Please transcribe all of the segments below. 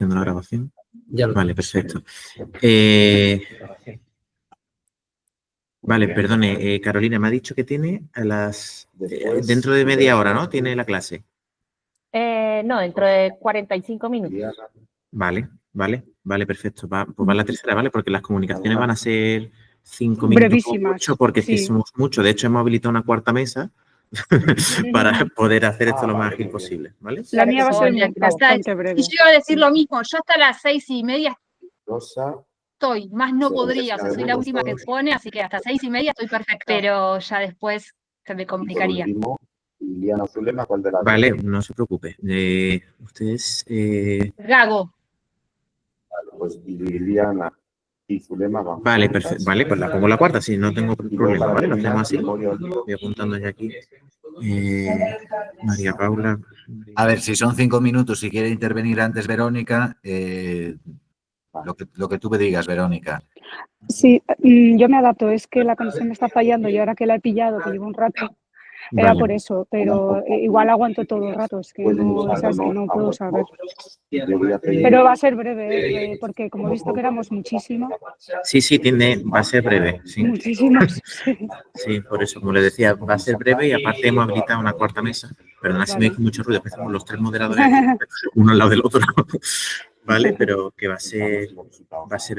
haciendo la grabación. Ya lo Vale, perfecto. Vale, perdone, Carolina, me ha dicho que tiene a las... dentro de media hora, ¿no? Tiene la clase. No, dentro de 45 minutos. Vale, perfecto. Pues va la tercera, ¿vale? Porque las comunicaciones van a ser 5 minutos brevísimas. mucho, porque Sí. sí somos mucho. De hecho, hemos habilitado una cuarta mesa para poder hacer esto lo más ágil posible, ¿vale? La mía va a ser Oye, bastante breve. Y yo iba a decir lo mismo, yo hasta las 6:30 estoy, más no podría, o sea, soy la última que expone, así que hasta 6:30 estoy perfecta. Pero ya después se me complicaría. Vale, no se preocupe. Ustedes... Gago. Vale, perfecto. Vale, pues la pongo la cuarta, sí, no tengo problema, ¿vale? Lo hacemos así. Voy apuntando ya aquí. María Paula. A ver, si son 5 minutos, si quiere intervenir antes Verónica, lo que tú me digas, Verónica. Sí, yo me adapto, es que la conexión me está fallando y ahora que la he pillado, que llevo un rato, era Vale. por eso, pero igual aguanto todo el rato, es que no, sabes que no puedo saber. Pero va a ser breve, porque como he visto que éramos muchísimos, Sí, va a ser breve, sí. muchísimos, sí. Sí, por eso, como le decía, va a ser breve y aparte hemos habilitado una cuarta mesa. Perdona si me dice mucho ruido, empezamos los tres moderadores aquí, uno al lado del otro, ¿vale? Pero que va a ser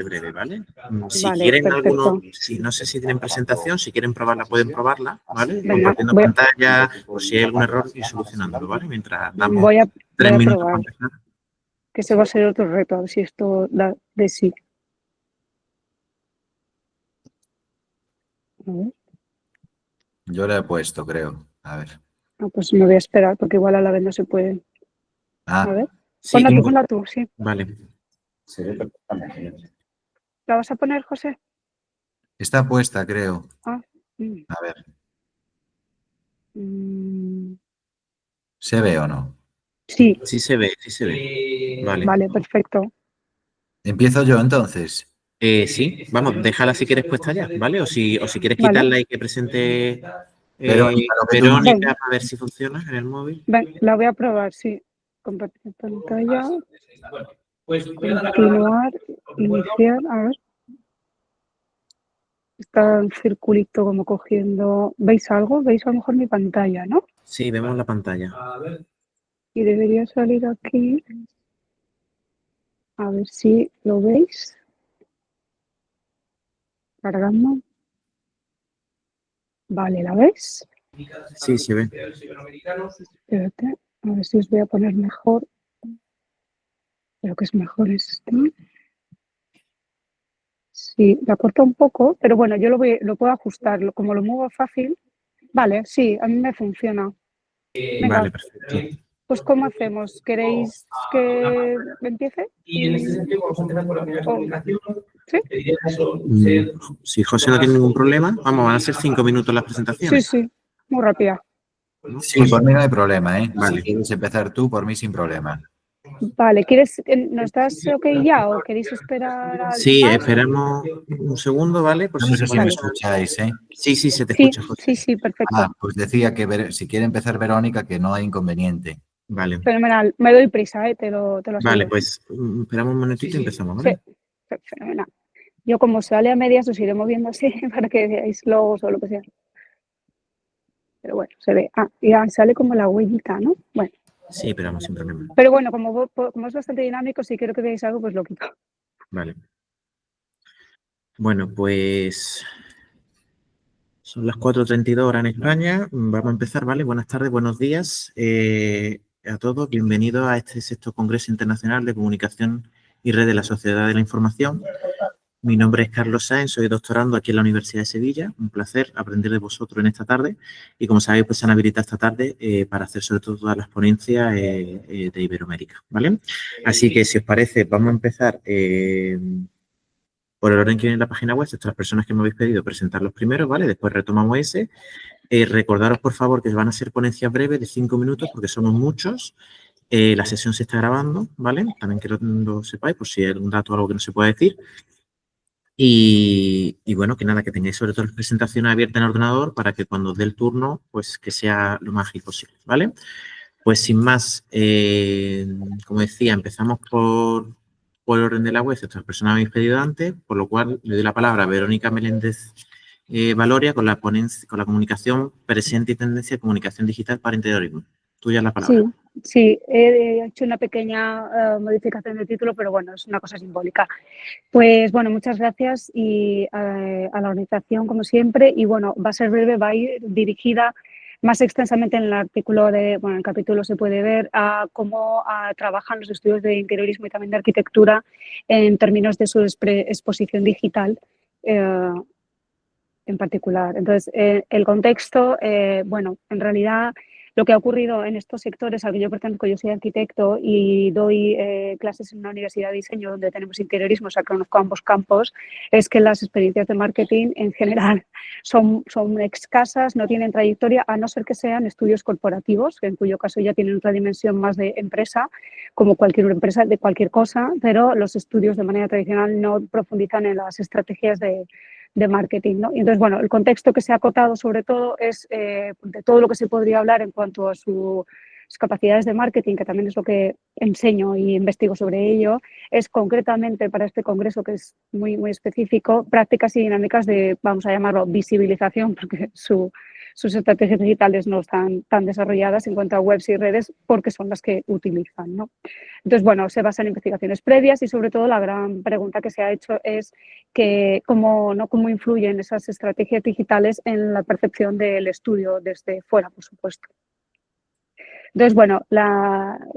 breve, ¿vale? Si Vale, quieren perfecto. no sé si tienen presentación, si quieren probarla, pueden probarla, ¿vale? Venga, Compartiendo pantalla, o si hay algún error, y solucionándolo, ¿vale? Mientras damos voy a 3 minutos probar, para empezar. que ese va a ser otro reto, a ver si esto da de sí. A ver. Yo le he puesto, creo. A ver. Pues me voy a esperar, porque igual a la vez no se puede. Ah, A ver, Sí, ponla tú, sí. vale. ¿La vas a poner, José? está puesta, creo. Ah, A ver, mm, ¿se ve o no? sí, Sí se ve. Vale. vale, perfecto. ¿Empiezo yo entonces? Sí, vamos, déjala si quieres puesta ya, ¿vale? O si quieres Vale. quitarla y que presente Verónica, lo que tú Verónica mandas. a ver si funciona en el móvil. Ven, la voy a probar, sí. Compartir pantalla. Continuar, iniciar, a ver. Está el circulito como cogiendo. ¿Veis algo? ¿Veis a lo mejor mi pantalla, no? Sí, vemos la pantalla. Y debería salir aquí. A ver si lo veis. Cargando. Vale, ¿la veis? Sí, se ve. Espérate, a ver si os voy a poner mejor. Creo que es mejor esto. Sí, la corta un poco, pero bueno, yo lo puedo ajustar. Como lo muevo fácil. Vale, sí, a mí me funciona. Venga, Vale, perfecto. pues ¿cómo hacemos? ¿Queréis que empiece? ¿Sí? Si José no tiene ningún problema, vamos, van a ser 5 minutos las Sí, presentaciones. sí, muy rápida. Sí, por mí no hay problema, ¿eh? Vale. Si quieres empezar tú, por mí sin problema. Vale, ¿nos das ok ya o queréis esperar a alguien Sí, más? esperamos un segundo, ¿vale? Por No si sé se si me pone. escucháis, ¿eh? Sí, se te Sí, escucha, José. sí, perfecto. Ah, pues decía que si quiere empezar Verónica, que no hay inconveniente. Vale. Fenomenal. Me doy prisa, te lo Vale, aseguro. pues esperamos un momentito y empezamos, Sí, ¿vale? fenomenal. Yo como sale a medias os iré moviendo así para que veáis logos o lo que sea. Pero bueno, se ve. Ah, ya sale como la huellita, ¿no? Bueno. Sí, esperamos sin problema. Pero bueno, como es bastante dinámico, si quiero que veáis algo, pues lo quito. Vale. Bueno, pues son las 4:32 horas en España. Vamos a empezar, ¿vale? Buenas tardes, buenos días a todos. Bienvenidos a este 6º Congreso Internacional de Comunicación y Red de la Sociedad de la Información. Mi nombre es Carlos Sáenz, soy doctorando aquí en la Universidad de Sevilla. Un placer aprender de vosotros en esta tarde. Y como sabéis, pues se han habilitado esta tarde para hacer sobre todo todas las ponencias de Iberoamérica, ¿vale? Así que si os parece, vamos a empezar por el orden que viene en la página web. Estas las personas que me habéis pedido presentar los primeros, ¿vale? Después retomamos ese. Recordaros, por favor, que van a ser ponencias breves de 5 minutos porque somos muchos. La sesión se está grabando, ¿vale? También que lo sepáis por si hay algún dato o algo que no se pueda decir. Y bueno, que nada, que tengáis sobre todo las presentaciones abiertas en el ordenador para que cuando os dé el turno, pues que sea lo más ágil posible, ¿vale? Pues sin más, como decía, empezamos por el orden de la web, excepto las personas que habéis pedido antes, por lo cual le doy la palabra a Verónica Meléndez Valoria con la comunicación presente y tendencia de comunicación digital para interiorismo. Tuya la palabra. Sí, he hecho una pequeña modificación de título, pero bueno, es una cosa simbólica. Pues bueno, muchas gracias y a la organización, como siempre. Y bueno, va a ser breve, va a ir dirigida más extensamente en el artículo bueno, el capítulo se puede ver a cómo trabajan los estudios de interiorismo y también de arquitectura en términos de su exposición digital en particular. Entonces, el contexto, bueno, en realidad lo que ha ocurrido en estos sectores al que yo pertenezco, yo soy arquitecto y doy clases en una universidad de diseño donde tenemos interiorismo, o sea, que conozco ambos campos, es que las experiencias de marketing en general son escasas, no tienen trayectoria, a no ser que sean estudios corporativos, en cuyo caso ya tienen otra dimensión más de empresa, como cualquier empresa de cualquier cosa, pero los estudios de manera tradicional no profundizan en las estrategias de marketing, ¿no? Y entonces, bueno, el contexto que se ha acotado sobre todo es de todo lo que se podría hablar en cuanto a sus capacidades de marketing, que también es lo que enseño y investigo sobre ello, es concretamente para este congreso, que es muy, muy específico, prácticas y dinámicas de, vamos a llamarlo, visibilización, porque sus estrategias digitales no están tan desarrolladas en cuanto a webs y redes, porque son las que utilizan, ¿no? Entonces, bueno, se basa en investigaciones previas y sobre todo la gran pregunta que se ha hecho es que cómo influyen esas estrategias digitales en la percepción del estudio desde fuera, por supuesto. Entonces, bueno,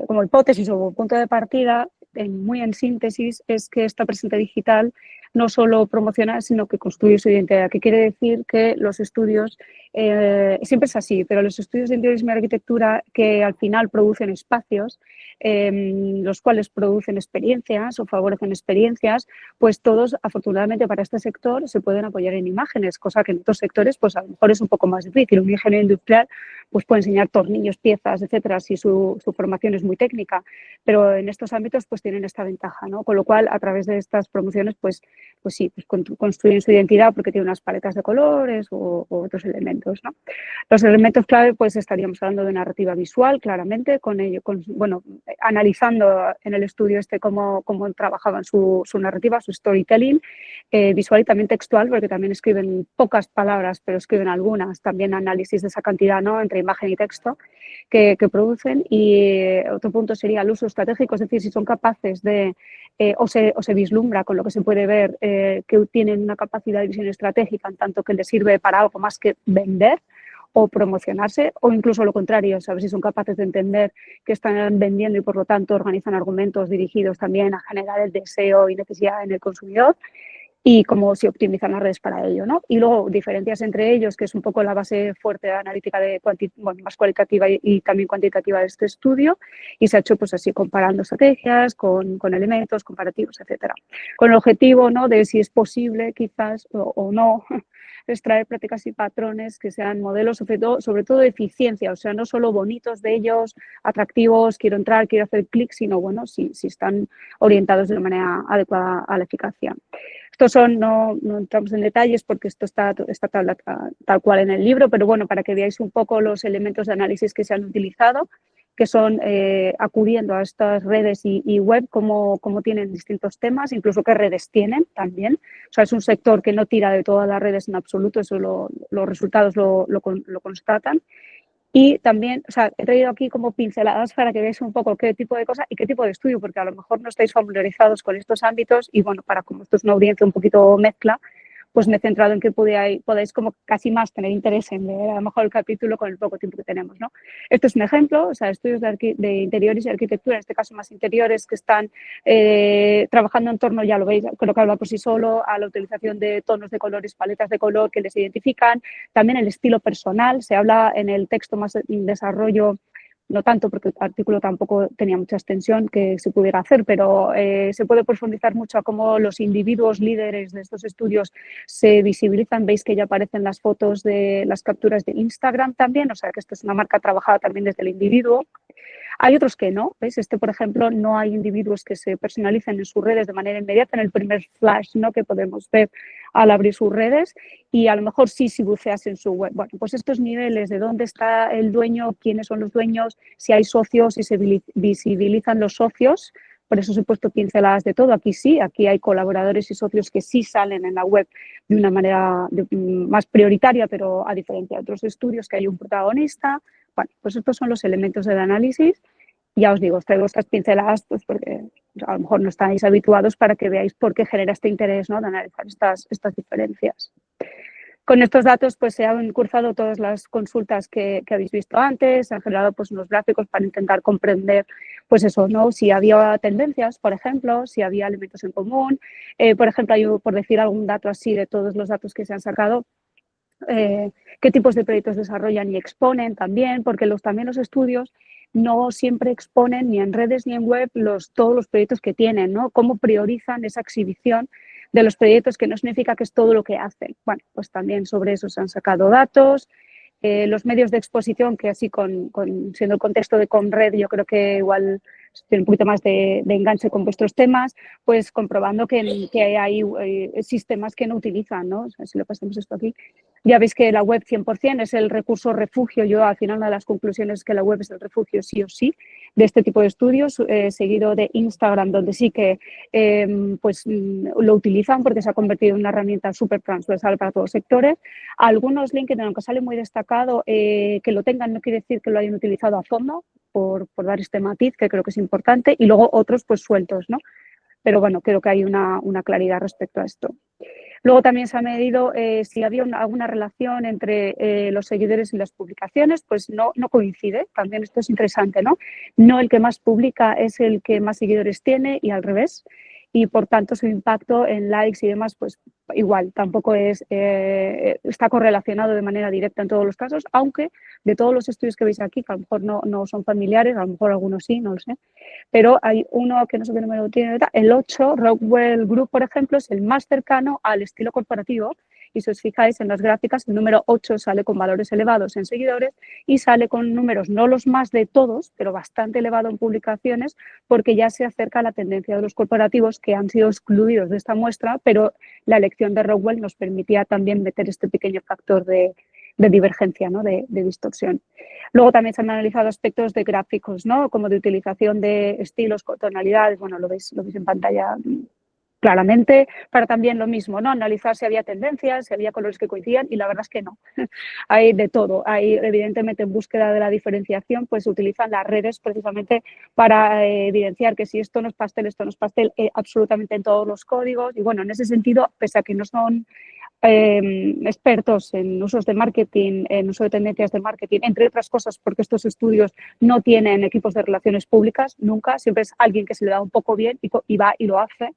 como hipótesis o punto de partida, muy en síntesis, es que esta presencia digital no solo promociona, sino que construye su identidad, que quiere decir que los estudios, siempre es así, pero los estudios de interiorismo y arquitectura que al final producen espacios, los cuales producen experiencias o favorecen experiencias, pues todos, afortunadamente para este sector, se pueden apoyar en imágenes, cosa que en otros sectores pues a lo mejor es un poco más difícil. Un ingeniero industrial pues puede enseñar tornillos, piezas, etcétera, si su formación es muy técnica, pero en estos ámbitos pues tienen esta ventaja, ¿no? Con lo cual, a través de estas promociones, pues sí, pues construyen su identidad porque tienen unas paletas de colores o otros elementos, ¿no? Los elementos clave, pues estaríamos hablando de narrativa visual, claramente, bueno, analizando en el estudio cómo trabajaban su narrativa, su storytelling, visual y también textual, porque también escriben pocas palabras, pero escriben algunas, también análisis de esa cantidad, ¿no?, entre imagen y texto que producen. Y otro punto sería el uso estratégico, es decir, si son capaces de, o se vislumbra con lo que se puede ver, que tienen una capacidad de visión estratégica en tanto que les sirve para algo más que vender o promocionarse, o incluso lo contrario, saber si son capaces de entender que están vendiendo y por lo tanto organizan argumentos dirigidos también a generar el deseo y necesidad en el consumidor, y cómo se optimizan las redes para ello, ¿no? Y luego diferencias entre ellos, que es un poco la base fuerte de analítica más cualitativa y también cuantitativa de este estudio, y se ha hecho pues así comparando estrategias con elementos comparativos, etcétera, con el objetivo, ¿no?, de si es posible quizás o no extraer prácticas y patrones que sean modelos sobre todo de eficiencia, o sea, no solo bonitos, bellos, atractivos, quiero entrar, quiero hacer clic, sino bueno, si están orientados de una manera adecuada a la eficacia. Estos no entramos en detalles porque esto está tal cual en el libro, pero bueno, para que veáis un poco los elementos de análisis que se han utilizado, que son acudiendo a estas redes y web, cómo tienen distintos temas, incluso qué redes tienen también. O sea, es un sector que no tira de todas las redes en absoluto, eso los resultados lo constatan. Y también, o sea, he traído aquí como pinceladas para que veáis un poco qué tipo de cosa y qué tipo de estudio, porque a lo mejor no estáis familiarizados con estos ámbitos y bueno, para como esto es una audiencia un poquito mezcla, pues me he centrado en que podáis como casi más tener interés en leer a lo mejor el capítulo con el poco tiempo que tenemos, ¿no? Este es un ejemplo, o sea, estudios de interiores y arquitectura, en este caso más interiores, que están trabajando en torno, ya lo veis, creo que habla por sí solo, a la utilización de tonos de colores, paletas de color que les identifican, también el estilo personal, se habla en el texto más en desarrollo, no tanto porque el artículo tampoco tenía mucha extensión que se pudiera hacer, pero se puede profundizar mucho a cómo los individuos líderes de estos estudios se visibilizan. Veis que ya aparecen las fotos de las capturas de Instagram también, o sea que esto es una marca trabajada también desde el individuo. Hay otros que no, ¿ves? Por ejemplo, no hay individuos que se personalicen en sus redes de manera inmediata en el primer flash, ¿no?, que podemos ver al abrir sus redes, y a lo mejor sí si buceas en su web. Bueno, pues estos niveles de dónde está el dueño, quiénes son los dueños, si hay socios, si se visibilizan los socios. Por eso os he puesto pinceladas de todo. Aquí sí, aquí hay colaboradores y socios que sí salen en la web de una manera más prioritaria, pero a diferencia de otros estudios que hay un protagonista. Bueno, pues estos son los elementos del análisis. Ya os digo, os traigo estas pinceladas pues porque a lo mejor no estáis habituados, para que veáis por qué genera este interés, ¿no?, de analizar estas diferencias. Con estos datos pues se han cursado todas las consultas que habéis visto antes, se han generado pues unos gráficos para intentar comprender pues eso, ¿no?, si había tendencias, por ejemplo, si había elementos en común. Por ejemplo, por decir algún dato así de todos los datos que se han sacado, qué tipos de proyectos desarrollan y exponen también, porque también los estudios no siempre exponen ni en redes ni en web todos los proyectos que tienen, ¿no? Cómo priorizan esa exhibición de los proyectos, que no significa que es todo lo que hacen. Bueno, pues también sobre eso se han sacado datos. Los medios de exposición, que así siendo el contexto de Conred, yo creo que igual tiene un poquito más de enganche con vuestros temas, pues comprobando que hay sistemas que no utilizan, ¿no? O sea, si lo pasamos esto aquí, ya veis que la web 100% es el recurso refugio. Yo al final una de las conclusiones es que la web es el refugio sí o sí de este tipo de estudios, seguido de Instagram, donde sí que lo utilizan porque se ha convertido en una herramienta súper transversal para todos los sectores. Algunos LinkedIn, aunque sale muy destacado, que lo tengan no quiere decir que lo hayan utilizado a fondo, por dar este matiz que creo que es importante, y luego otros pues sueltos, ¿no? Pero bueno, creo que hay una claridad respecto a esto. Luego también se ha medido si había alguna relación entre los seguidores y las publicaciones. Pues no coincide. También esto es interesante, ¿no? No el que más publica es el que más seguidores tiene, y al revés. Y por tanto su impacto en likes y demás, pues igual, tampoco está correlacionado de manera directa en todos los casos, aunque de todos los estudios que veis aquí, que a lo mejor no son familiares, a lo mejor algunos sí, no lo sé, pero hay uno que no sé qué número tiene, el 8, Rockwell Group, por ejemplo, es el más cercano al estilo corporativo, y si os fijáis en las gráficas, el número 8 sale con valores elevados en seguidores y sale con números, no los más de todos, pero bastante elevado en publicaciones, porque ya se acerca a la tendencia de los corporativos, que han sido excluidos de esta muestra, pero la elección de Rockwell nos permitía también meter este pequeño factor de divergencia, ¿no?, de distorsión. Luego también se han analizado aspectos de gráficos, ¿no?, como de utilización de estilos, tonalidades. Bueno, lo veis en pantalla claramente, para también lo mismo, ¿no?, analizar si había tendencias, si había colores que coincidían, y la verdad es que no. Hay de todo. Hay, evidentemente, en búsqueda de la diferenciación, pues se utilizan las redes precisamente para evidenciar que si esto no es pastel, absolutamente en todos los códigos. Y bueno, en ese sentido, pese a que no son expertos en usos de marketing, en uso de tendencias de marketing, entre otras cosas porque estos estudios no tienen equipos de relaciones públicas, nunca, siempre es alguien que se le da un poco bien y va y lo hace.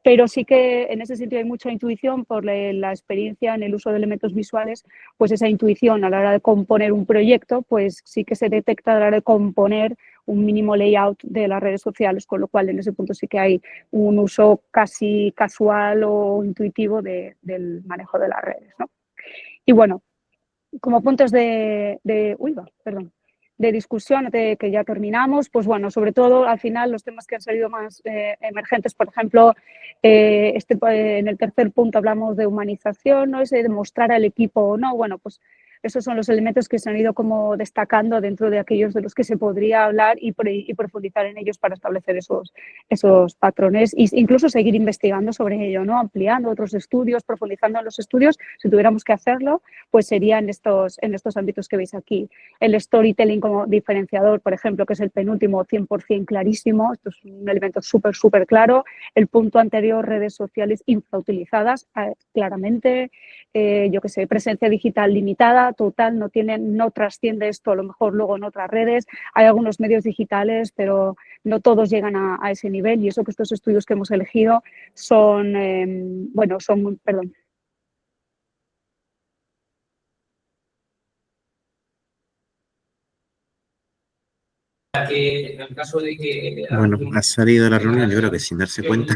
Pero sí que en ese sentido hay mucha intuición por la experiencia en el uso de elementos visuales. Pues esa intuición a la hora de componer un proyecto, pues sí que se detecta a la hora de componer un mínimo layout de las redes sociales, con lo cual en ese punto sí que hay un uso casi casual o intuitivo del manejo de las redes, ¿no? Y bueno, como puntos de discusión, que ya terminamos, pues bueno, sobre todo al final los temas que han salido más emergentes, por ejemplo, en el tercer punto hablamos de humanización, ¿no?, ese de mostrar al equipo o no. Bueno, pues esos son los elementos que se han ido como destacando dentro de aquellos de los que se podría hablar y profundizar en ellos para establecer esos patrones e incluso seguir investigando sobre ello, ¿no?, ampliando otros estudios, profundizando en los estudios. Si tuviéramos que hacerlo, pues sería en estos ámbitos que veis aquí. El storytelling como diferenciador, por ejemplo, que es el penúltimo, 100% clarísimo. Esto es un elemento súper claro. El punto anterior, redes sociales infrautilizadas, claramente. Yo qué sé, presencia digital limitada, total, no trasciende esto a lo mejor luego en otras redes. Hay algunos medios digitales, pero no todos llegan a ese nivel, y eso que estos estudios que hemos elegido son Bueno, ha salido de la reunión, yo creo que sin darse cuenta.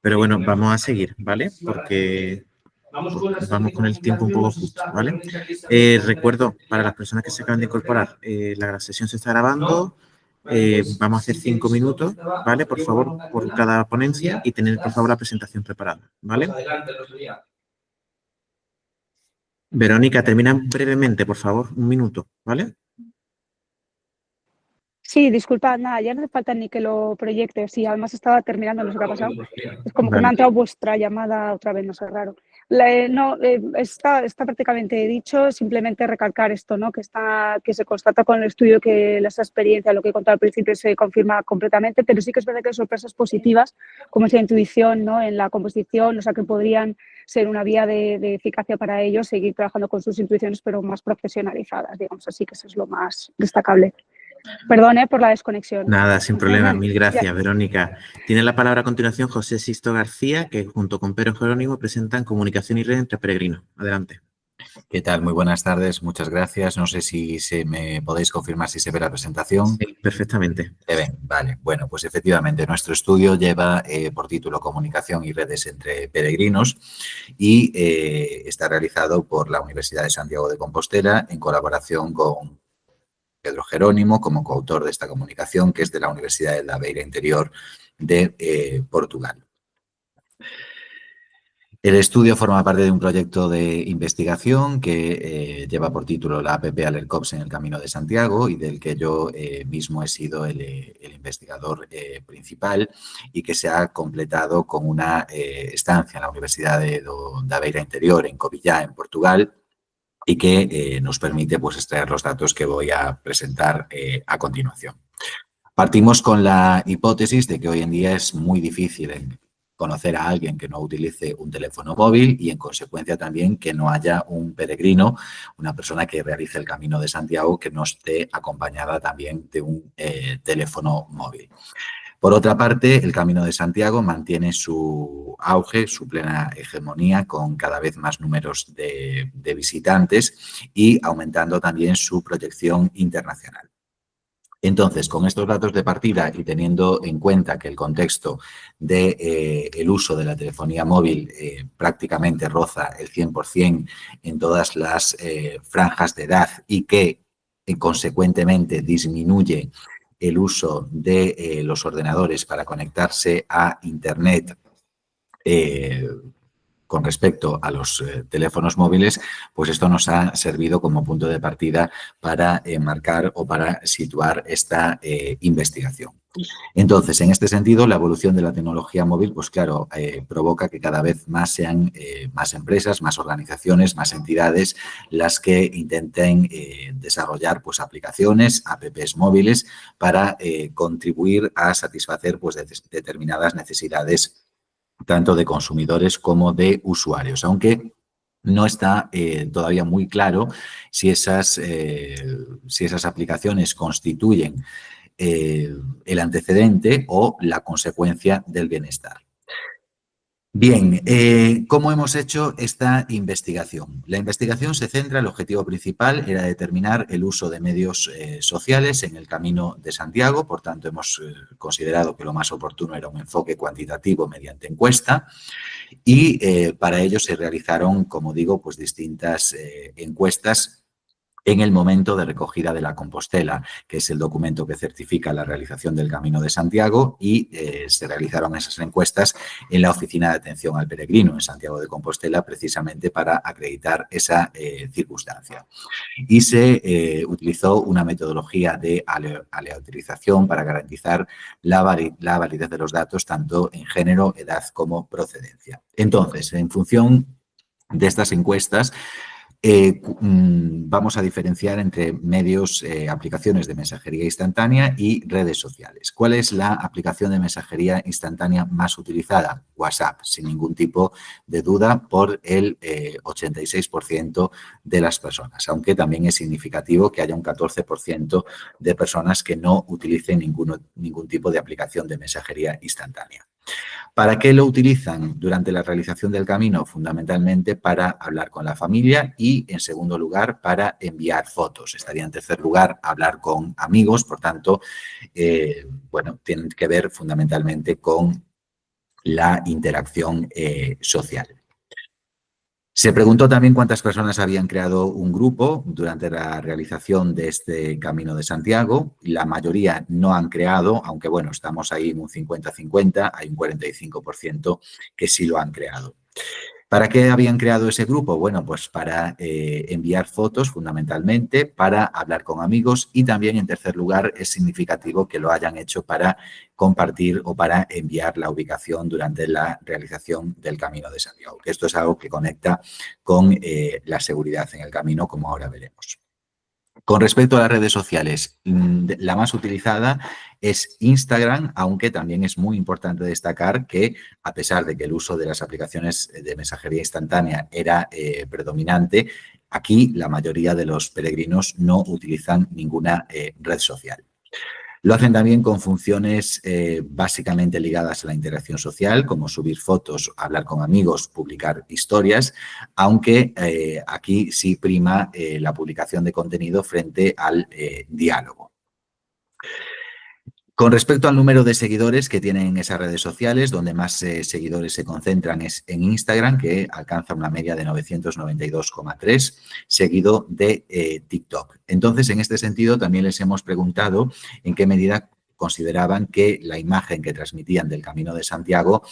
Pero bueno, vamos a seguir, ¿vale? Porque Vamos con el tiempo un poco justo, ¿vale? Recuerdo, para las personas que se acaban de incorporar, la sesión se está grabando. Vamos a hacer 5 minutos, ¿vale? Por favor, por cada ponencia y tener, por favor, la presentación preparada, ¿vale? Verónica, termina brevemente, por favor, 1 minuto, ¿vale? Sí, disculpad, nada, ya no hace falta ni que lo proyecte. Sí, además estaba terminando, no sé qué ha pasado. Es como que me ha entrado vuestra llamada otra vez, no sé, raro. Está prácticamente dicho, simplemente recalcar esto, ¿no? Que se constata con el estudio que esa experiencia, lo que he contado al principio, se confirma completamente, pero sí que es verdad que hay sorpresas positivas, como es la intuición, ¿no? En la composición, o sea, que podrían ser una vía de eficacia para ellos, seguir trabajando con sus intuiciones, pero más profesionalizadas, digamos así, que eso es lo más destacable. Perdón, por la desconexión. Nada, sin problema. Mil gracias, Verónica. Tiene la palabra a continuación José Sisto García, que junto con Pedro Jerónimo presentan Comunicación y Red entre Peregrinos. Adelante. ¿Qué tal? Muy buenas tardes. Muchas gracias. No sé si me podéis confirmar si se ve la presentación. Sí, perfectamente. Se ven, vale. Bueno, pues efectivamente, nuestro estudio lleva por título Comunicación y Redes entre Peregrinos y está realizado por la Universidad de Santiago de Compostela en colaboración con Pedro Jerónimo como coautor de esta comunicación, que es de la Universidad de Beira Interior de Portugal. El estudio forma parte de un proyecto de investigación que lleva por título la APP Alercops en el Camino de Santiago y del que yo mismo he sido el investigador principal y que se ha completado con una estancia en la Universidad de Beira Interior en Covilhã, en Portugal, y que nos permite pues, extraer los datos que voy a presentar a continuación. Partimos con la hipótesis de que hoy en día es muy difícil conocer a alguien que no utilice un teléfono móvil y, en consecuencia, también que no haya un peregrino, una persona que realice el Camino de Santiago que no esté acompañada también de un teléfono móvil. Por otra parte, el Camino de Santiago mantiene su auge, su plena hegemonía, con cada vez más números de visitantes y aumentando también su proyección internacional. Entonces, con estos datos de partida y teniendo en cuenta que el contexto del uso de la telefonía móvil prácticamente roza el 100% en todas las franjas de edad y que consecuentemente disminuye el uso de los ordenadores para conectarse a Internet con respecto a los teléfonos móviles, pues esto nos ha servido como punto de partida para marcar o para situar esta investigación. Entonces, en este sentido, la evolución de la tecnología móvil, pues claro, provoca que cada vez más sean más empresas, más organizaciones, más entidades las que intenten desarrollar pues, aplicaciones, apps móviles para contribuir a satisfacer pues, determinadas necesidades tanto de consumidores como de usuarios, aunque no está todavía muy claro si esas aplicaciones constituyen el antecedente o la consecuencia del bienestar. Bien, ¿cómo hemos hecho esta investigación? La investigación se centra, el objetivo principal era determinar el uso de medios sociales en el Camino de Santiago, por tanto hemos considerado que lo más oportuno era un enfoque cuantitativo mediante encuesta y para ello se realizaron, como digo, pues distintas encuestas en el momento de recogida de la Compostela, que es el documento que certifica la realización del Camino de Santiago, y se realizaron esas encuestas en la Oficina de Atención al Peregrino en Santiago de Compostela, precisamente para acreditar esa circunstancia. Y se utilizó una metodología de aleatorización para garantizar la validez de los datos tanto en género, edad como procedencia. Entonces, en función de estas encuestas, vamos a diferenciar entre medios, aplicaciones de mensajería instantánea y redes sociales. ¿Cuál es la aplicación de mensajería instantánea más utilizada? WhatsApp, sin ningún tipo de duda, por el 86% de las personas, aunque también es significativo que haya un 14% de personas que no utilicen ningún tipo de aplicación de mensajería instantánea. ¿Para qué lo utilizan durante la realización del camino? Fundamentalmente para hablar con la familia y, en segundo lugar, para enviar fotos. Estaría en tercer lugar hablar con amigos, por tanto, tienen que ver fundamentalmente con la interacción social. Se preguntó también cuántas personas habían creado un grupo durante la realización de este Camino de Santiago. La mayoría no han creado, aunque bueno, estamos ahí en un 50-50, hay un 45% que sí lo han creado. ¿Para qué habían creado ese grupo? Bueno, pues para enviar fotos fundamentalmente, para hablar con amigos y también, en tercer lugar, es significativo que lo hayan hecho para compartir o para enviar la ubicación durante la realización del Camino de Santiago. Que esto es algo que conecta con la seguridad en el camino, como ahora veremos. Con respecto a las redes sociales, la más utilizada es Instagram, aunque también es muy importante destacar que, a pesar de que el uso de las aplicaciones de mensajería instantánea era predominante, aquí la mayoría de los peregrinos no utilizan ninguna red social. Lo hacen también con funciones básicamente ligadas a la interacción social, como subir fotos, hablar con amigos, publicar historias, aunque aquí sí prima la publicación de contenido frente al diálogo. Con respecto al número de seguidores que tienen esas redes sociales, donde más seguidores se concentran es en Instagram, que alcanza una media de 992,3, seguido de TikTok. Entonces, en este sentido, también les hemos preguntado en qué medida consideraban que la imagen que transmitían del Camino de Santiago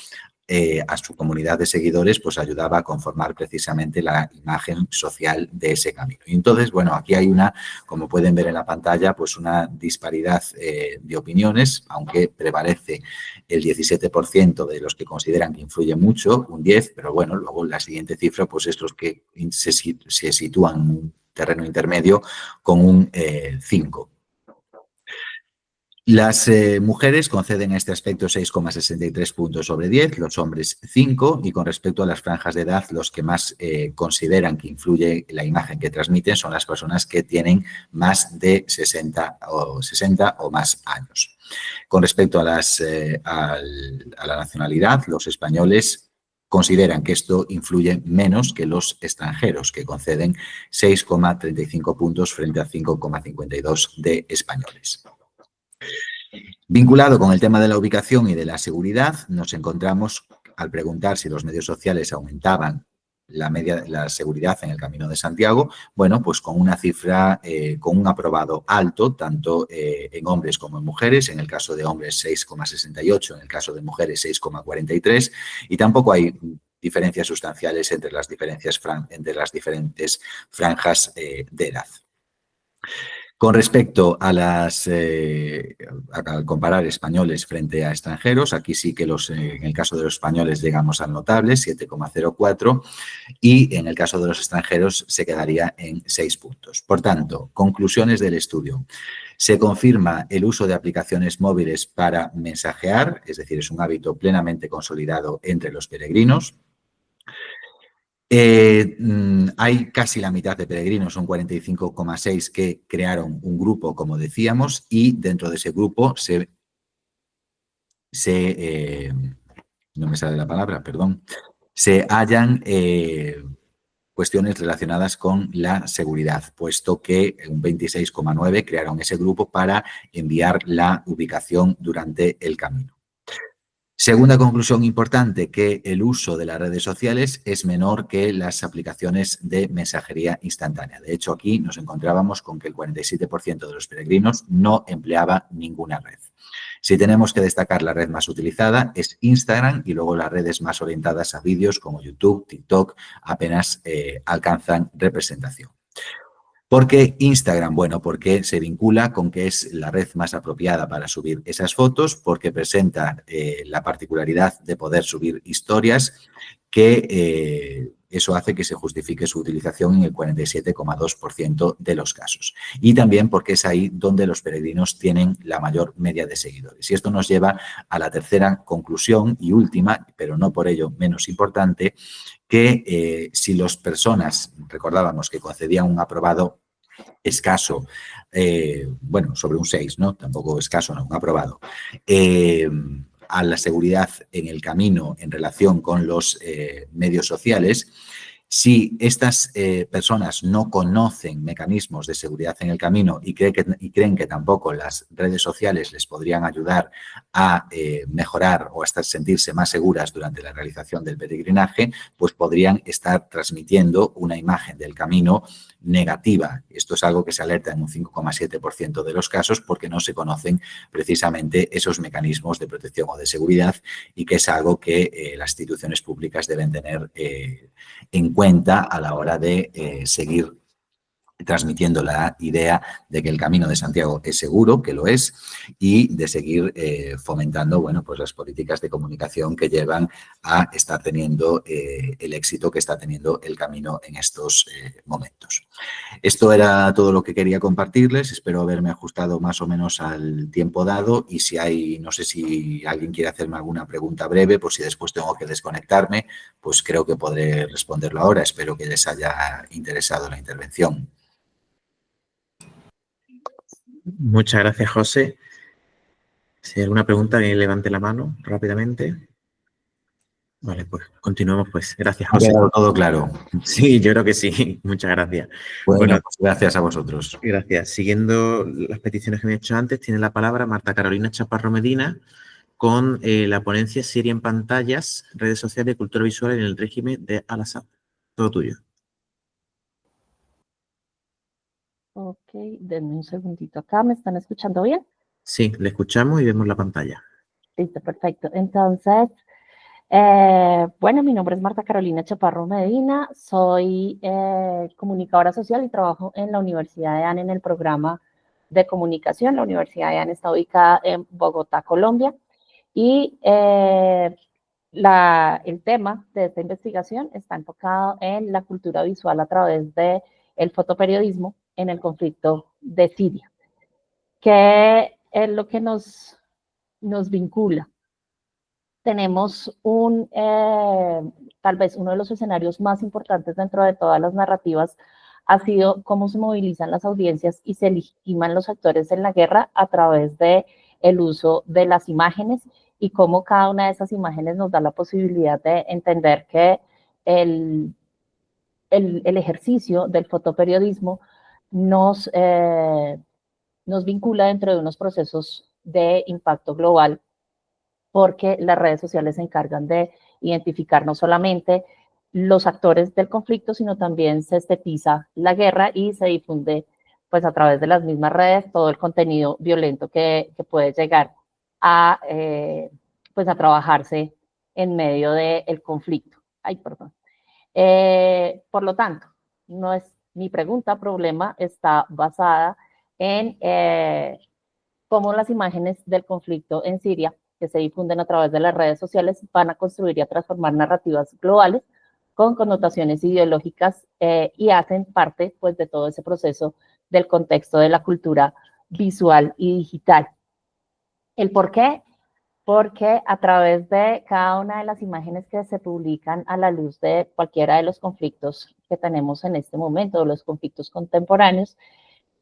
a su comunidad de seguidores, pues ayudaba a conformar precisamente la imagen social de ese camino. Y entonces, bueno, aquí hay una, como pueden ver en la pantalla, pues una disparidad de opiniones, aunque prevalece el 17% de los que consideran que influye mucho, un 10%, pero bueno, luego la siguiente cifra, pues es los que se sitúan en un terreno intermedio con un 5%. Las mujeres conceden a este aspecto 6,63 puntos sobre 10, los hombres 5, y con respecto a las franjas de edad, los que más consideran que influye la imagen que transmiten son las personas que tienen más de 60 o más años. Con respecto a la nacionalidad, los españoles consideran que esto influye menos que los extranjeros, que conceden 6,35 puntos frente a 5,52 de españoles. Vinculado con el tema de la ubicación y de la seguridad, nos encontramos al preguntar si los medios sociales aumentaban la seguridad en el Camino de Santiago, bueno, pues con una cifra, con un aprobado alto, tanto en hombres como en mujeres, en el caso de hombres 6,68, en el caso de mujeres 6,43, y tampoco hay diferencias sustanciales entre las diferentes franjas de edad. Con respecto a comparar españoles frente a extranjeros, aquí sí que en el caso de los españoles llegamos al notable, 7,04, y en el caso de los extranjeros se quedaría en 6 puntos. Por tanto, conclusiones del estudio. Se confirma el uso de aplicaciones móviles para mensajear, es decir, es un hábito plenamente consolidado entre los peregrinos. Hay casi la mitad de peregrinos, son 45,6, que crearon un grupo, como decíamos, y dentro de ese grupo no me sale la palabra, perdón, se hallan cuestiones relacionadas con la seguridad, puesto que un 26,9 crearon ese grupo para enviar la ubicación durante el camino. Segunda conclusión importante, que el uso de las redes sociales es menor que las aplicaciones de mensajería instantánea. De hecho, aquí nos encontrábamos con que el 47% de los peregrinos no empleaba ninguna red. Si tenemos que destacar la red más utilizada es Instagram, y luego las redes más orientadas a vídeos como YouTube, TikTok, apenas alcanzan representación. ¿Por qué Instagram? Bueno, porque se vincula con que es la red más apropiada para subir esas fotos, porque presenta la particularidad de poder subir historias, que eso hace que se justifique su utilización en el 47,2% de los casos. Y también porque es ahí donde los peregrinos tienen la mayor media de seguidores. Y esto nos lleva a la tercera conclusión y última, pero no por ello menos importante, que si las personas, recordábamos que concedían un aprobado escaso, bueno, sobre un 6, ¿no? Tampoco escaso, no, un aprobado, a la seguridad en el camino en relación con los medios sociales, Si estas personas no conocen mecanismos de seguridad en el camino y creen que tampoco las redes sociales les podrían ayudar a mejorar o hasta sentirse más seguras durante la realización del peregrinaje, pues podrían estar transmitiendo una imagen del camino negativa. Esto es algo que se alerta en un 5,7% de los casos porque no se conocen precisamente esos mecanismos de protección o de seguridad y que es algo que las instituciones públicas deben tener en cuenta a la hora de seguir transmitiendo la idea de que el Camino de Santiago es seguro, que lo es, y de seguir fomentando, bueno, pues las políticas de comunicación que llevan a estar teniendo el éxito que está teniendo el Camino en estos momentos. Esto era todo lo que quería compartirles. Espero haberme ajustado más o menos al tiempo dado y si hay, no sé si alguien quiere hacerme alguna pregunta breve, por si después tengo que desconectarme, pues creo que podré responderlo ahora. Espero que les haya interesado la intervención. Muchas gracias, José. Si hay alguna pregunta, que levante la mano rápidamente. Vale, pues continuemos, pues. Gracias, José. ¿Ha quedado todo claro? Sí, yo creo que sí. Muchas gracias. Bueno, pues gracias a vosotros. Gracias. Siguiendo las peticiones que me he hecho antes, tiene la palabra Marta Carolina Chaparro Medina con la ponencia Siria en pantallas, redes sociales y cultura visual en el régimen de Al-Assad. Todo tuyo. Ok, denme un segundito acá. ¿Me están escuchando bien? Sí, le escuchamos y vemos la pantalla. Listo, perfecto. Entonces, bueno, mi nombre es Marta Carolina Chaparro Medina, soy comunicadora social y trabajo en la Universidad de ANE en el programa de comunicación. La Universidad de ANE está ubicada en Bogotá, Colombia, y el tema de esta investigación está enfocado en la cultura visual a través del fotoperiodismo en el conflicto de Siria, que es lo que nos vincula. Tenemos tal vez uno de los escenarios más importantes dentro de todas las narrativas ha sido cómo se movilizan las audiencias y se legitiman los actores en la guerra a través del uso de las imágenes y cómo cada una de esas imágenes nos da la posibilidad de entender que el ejercicio del fotoperiodismo nos vincula dentro de unos procesos de impacto global, porque las redes sociales se encargan de identificar no solamente los actores del conflicto, sino también se estetiza la guerra y se difunde pues a través de las mismas redes todo el contenido violento que puede llegar a pues a trabajarse en medio del conflicto. Ay, perdón. Por lo tanto, no es mi pregunta, problema está basada en cómo las imágenes del conflicto en Siria que se difunden a través de las redes sociales van a construir y a transformar narrativas globales con connotaciones ideológicas y hacen parte pues, de todo ese proceso del contexto de la cultura visual y digital. ¿El por qué? Porque a través de cada una de las imágenes que se publican a la luz de cualquiera de los conflictos que tenemos en este momento, los conflictos contemporáneos,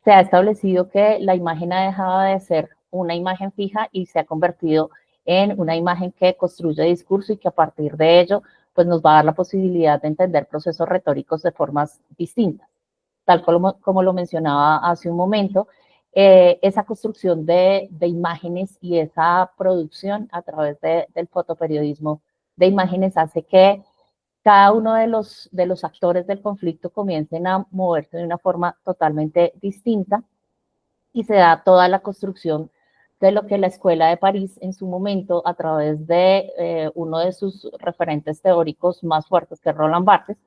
se ha establecido que la imagen ha dejado de ser una imagen fija y se ha convertido en una imagen que construye discurso y que a partir de ello pues nos va a dar la posibilidad de entender procesos retóricos de formas distintas. Tal como lo mencionaba hace un momento, esa construcción de imágenes y esa producción a través del fotoperiodismo de imágenes hace que cada uno de los actores del conflicto comiencen a moverse de una forma totalmente distinta y se da toda la construcción de lo que la Escuela de París en su momento, a través de uno de sus referentes teóricos más fuertes, que es Roland Barthes,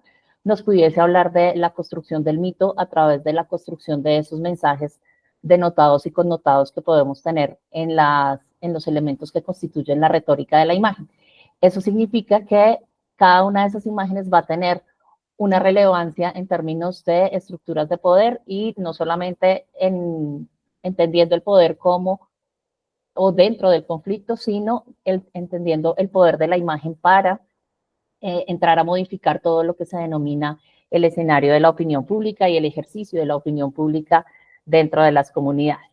nos pudiese hablar de la construcción del mito a través de la construcción de esos mensajes denotados y connotados que podemos tener en los elementos que constituyen la retórica de la imagen. Eso significa que cada una de esas imágenes va a tener una relevancia en términos de estructuras de poder y no solamente entendiendo el poder como o dentro del conflicto, sino entendiendo el poder de la imagen para entrar a modificar todo lo que se denomina el escenario de la opinión pública y el ejercicio de la opinión pública dentro de las comunidades.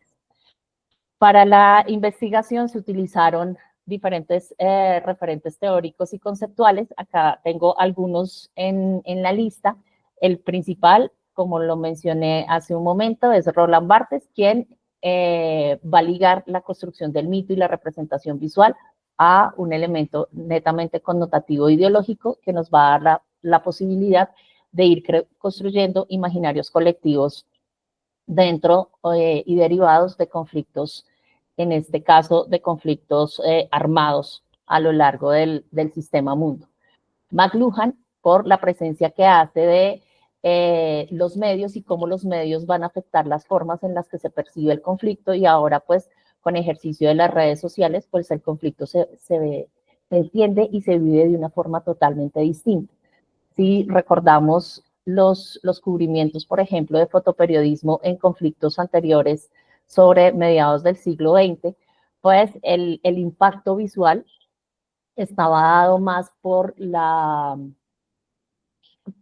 Para la investigación se utilizaron diferentes referentes teóricos y conceptuales. Acá tengo algunos en la lista. El principal, como lo mencioné hace un momento, es Roland Barthes, quien va a ligar la construcción del mito y la representación visual a un elemento netamente connotativo ideológico que nos va a dar la posibilidad de ir construyendo imaginarios colectivos dentro y derivados de conflictos, en este caso de conflictos armados a lo largo del sistema mundo. McLuhan, por la presencia que hace de los medios y cómo los medios van a afectar las formas en las que se percibe el conflicto, y ahora pues con ejercicio de las redes sociales, pues el conflicto se entiende y se vive de una forma totalmente distinta. Si recordamos los cubrimientos, por ejemplo, de fotoperiodismo en conflictos anteriores sobre mediados del siglo XX, pues el impacto visual estaba dado más por la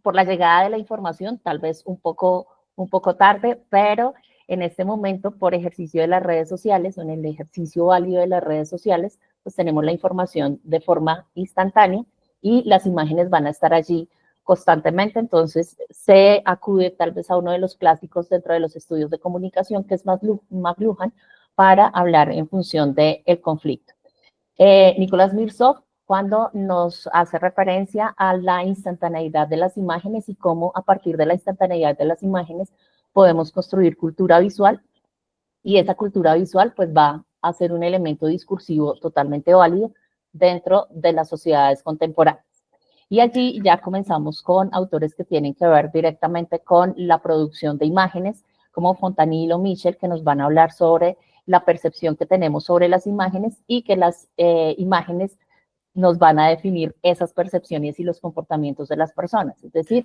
llegada de la información, tal vez un poco tarde, pero en este momento, por ejercicio de las redes sociales o en el ejercicio válido de las redes sociales, pues tenemos la información de forma instantánea y las imágenes van a estar allí constantemente. Entonces se acude tal vez a uno de los clásicos dentro de los estudios de comunicación, que es McLuhan, para hablar en función del conflicto. Nicolás Mirsov, cuando nos hace referencia a la instantaneidad de las imágenes y cómo a partir de la instantaneidad de las imágenes podemos construir cultura visual, y esa cultura visual pues va a ser un elemento discursivo totalmente válido dentro de las sociedades contemporáneas. Y allí ya comenzamos con autores que tienen que ver directamente con la producción de imágenes, como Fontanille o Michel, que nos van a hablar sobre la percepción que tenemos sobre las imágenes y que las imágenes nos van a definir esas percepciones y los comportamientos de las personas. Es decir,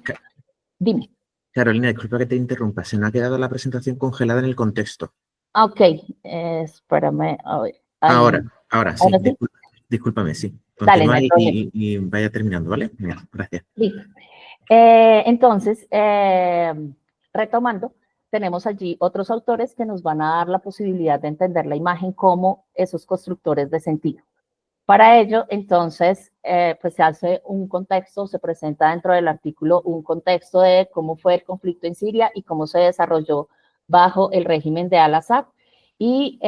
dime. Carolina, disculpa que te interrumpa, se me ha quedado la presentación congelada en el contexto. Ok, espérame. Ahora sí, ¿sí? Discúlpame, sí. Dale, Continúa no hay problema. y vaya terminando, ¿vale? Bien, gracias. Listo. Entonces, retomando, tenemos allí otros autores que nos van a dar la posibilidad de entender la imagen como esos constructores de sentido. Para ello, entonces, pues se hace un contexto, se presenta dentro del artículo un contexto de cómo fue el conflicto en Siria y cómo se desarrolló bajo el régimen de Al-Assad. Y